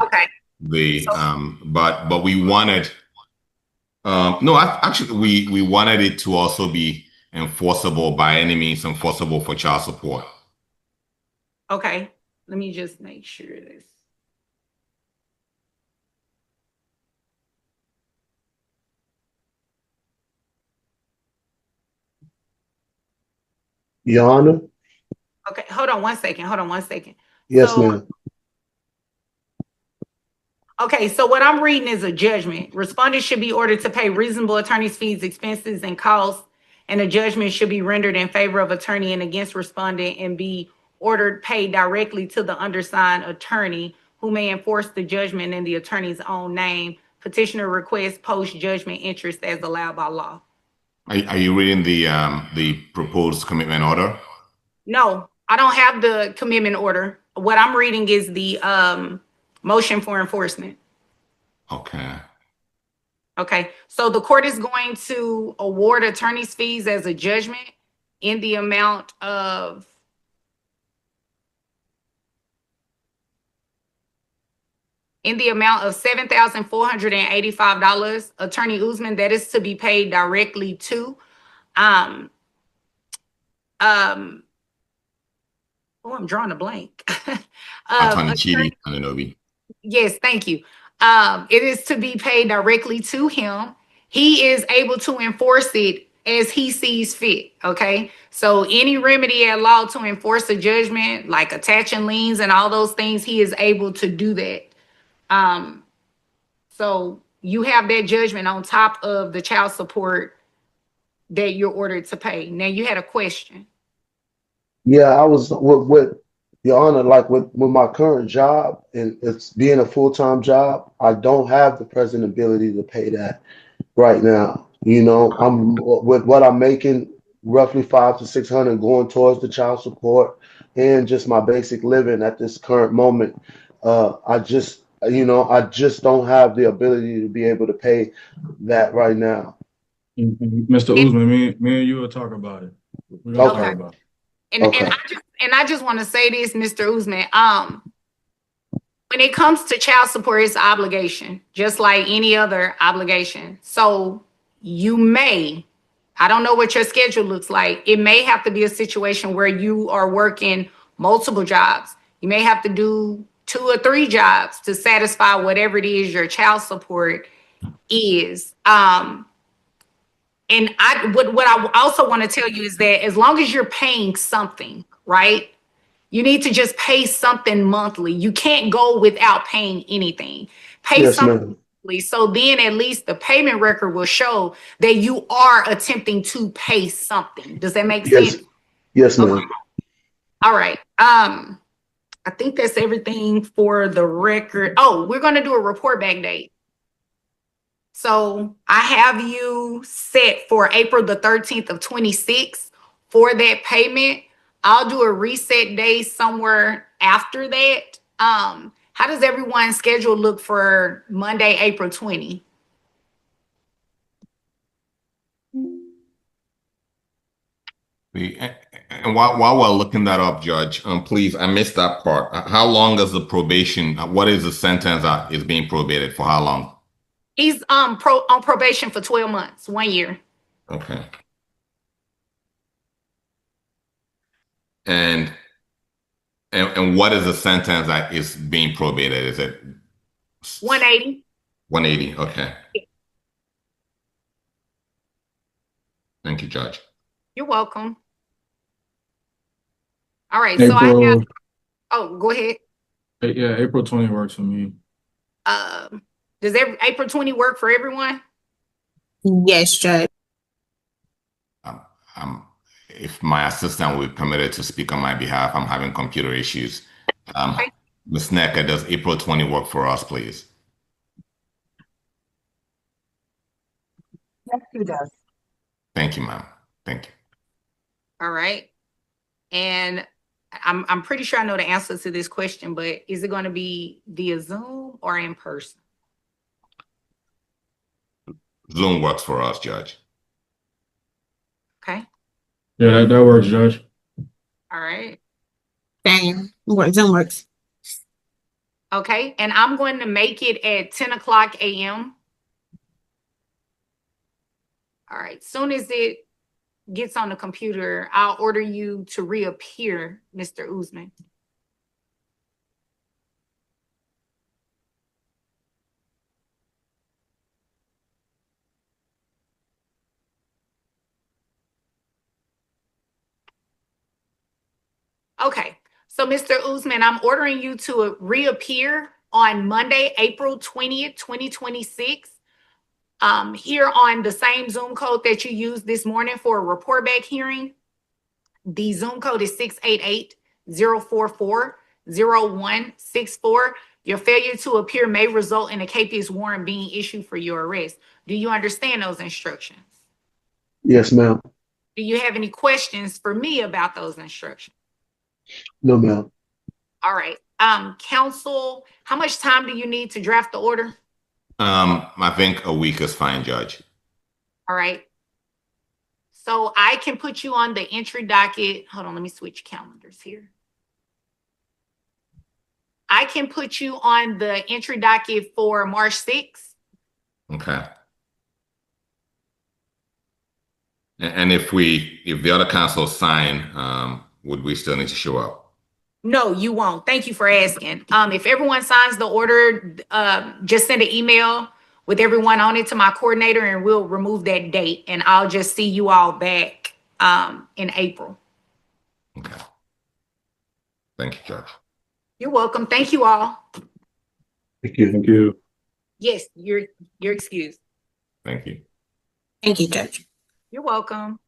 Okay. but we wanted no, actually we wanted it to also be enforceable by any means, enforceable for child support. Okay. Let me just make sure this. Your Honor? Okay, hold on one second. Hold on one second. Yes, So, ma'am. okay, so what I'm reading is a judgment. Respondent should be ordered to pay reasonable attorney's fees, expenses, and costs, and a judgment should be rendered in favor of attorney and against respondent and be ordered paid directly to the undersigned attorney who may enforce the judgment in the attorney's own name. Petitioner requests post-judgment interest as allowed by law. Are you reading the proposed commitment order? No, I don't have the commitment order. What I'm reading is the motion for enforcement. Okay. Okay, so the court is going to award attorney's fees as a judgment in the amount of $7,485. Attorney Usman, that is to be paid directly to oh, I'm drawing a blank. Attorney Chidi Ananobi. Yes, thank you. It is to be paid directly to him. He is able to enforce it as he sees fit. Okay. So any remedy at law to enforce a judgment, like attaching liens and all those things, he is able to do that. So you have that judgment on top of the child support that you're ordered to pay. Now you had a question. Yeah, I was with Your Honor, like with my current job, and it's being a full-time job, I don't have the present ability to pay that right now. You know, I'm with what I'm making, roughly 500 to 600 going towards the child support and just my basic living at this current moment. I just don't have the ability to be able to pay that right now. Mr. Usman, me and you will talk about it. We're gonna Okay. talk about it. Okay. And I just want to say this, Mr. Usman. When it comes to child support, it's an obligation, just like any other obligation. So you may, I don't know what your schedule looks like. It may have to be a situation where you are working multiple jobs. You may have to do 2 or 3 jobs to satisfy whatever it is your child support is. And And what I also want to tell you is that as long as you're paying something, right? You need to just pay something monthly. You can't go without paying anything. Pay Yes, something ma'am. monthly, so then at least the payment record will show that you are attempting to pay something. Does that make Yes. sense? Yes, Okay. ma'am. All right. I think that's everything for the record. Oh, we're going to do a report back date. So I have you set for April the 13th of 26 for that payment. I'll do a reset day somewhere after that. How does everyone's schedule look for Monday, April 20? And while we're looking that up, Judge, please, I missed that part. How long is the probation? What is the sentence that is being probated for? How long? He's on probation for 12 months, 1 year. Okay. And what is the sentence that is being probated? Is it 180. 180? Okay. Thank you, Judge. You're welcome. All right. So I have, April, oh, go ahead. yeah, April 20 works for me. Does April 20 work for everyone? Yes, Judge. If my assistant will be permitted to speak on my behalf, I'm having computer issues. Okay. Ms. Necker, does April 20 work for us, please? Yes, he does. Thank you, ma'am. Thank you. All right. And I'm pretty sure I know the answer to this question, but is it going to be via Zoom or in person? Zoom works for us, Judge. Okay. Yeah, that works, Judge. All right. Same. Zoom works. Okay. And I'm going to make it at 10 o'clock a.m. All right. Soon as it gets on the computer, I'll order you to reappear, Mr. Usman. Okay. So, Mr. Usman, I'm ordering you to reappear on Monday, April 20th, 2026, here on the same Zoom code that you used this morning for a report back hearing. The Zoom code is 688-044-0164. Your failure to appear may result in a capious warrant being issued for your arrest. Do you understand those instructions? Yes, ma'am. Do you have any questions for me about those instructions? No, ma'am. All right. Counsel, how much time do you need to draft the order? I think a week is fine, Judge. All right. So I can put you on the entry docket. Hold on, let me switch calendars here. I can put you on the entry docket for March 6th. Okay. And if the other counsel sign, would we still need to show up? No, you won't. Thank you for asking. If everyone signs the order, just send an email with everyone on it to my coordinator and we'll remove that date and I'll just see you all back in April. Okay. Thank you, Judge. You're welcome. Thank you all. Thank you. Thank you. Yes, you're excused. Thank you. Thank you, Judge. You're welcome.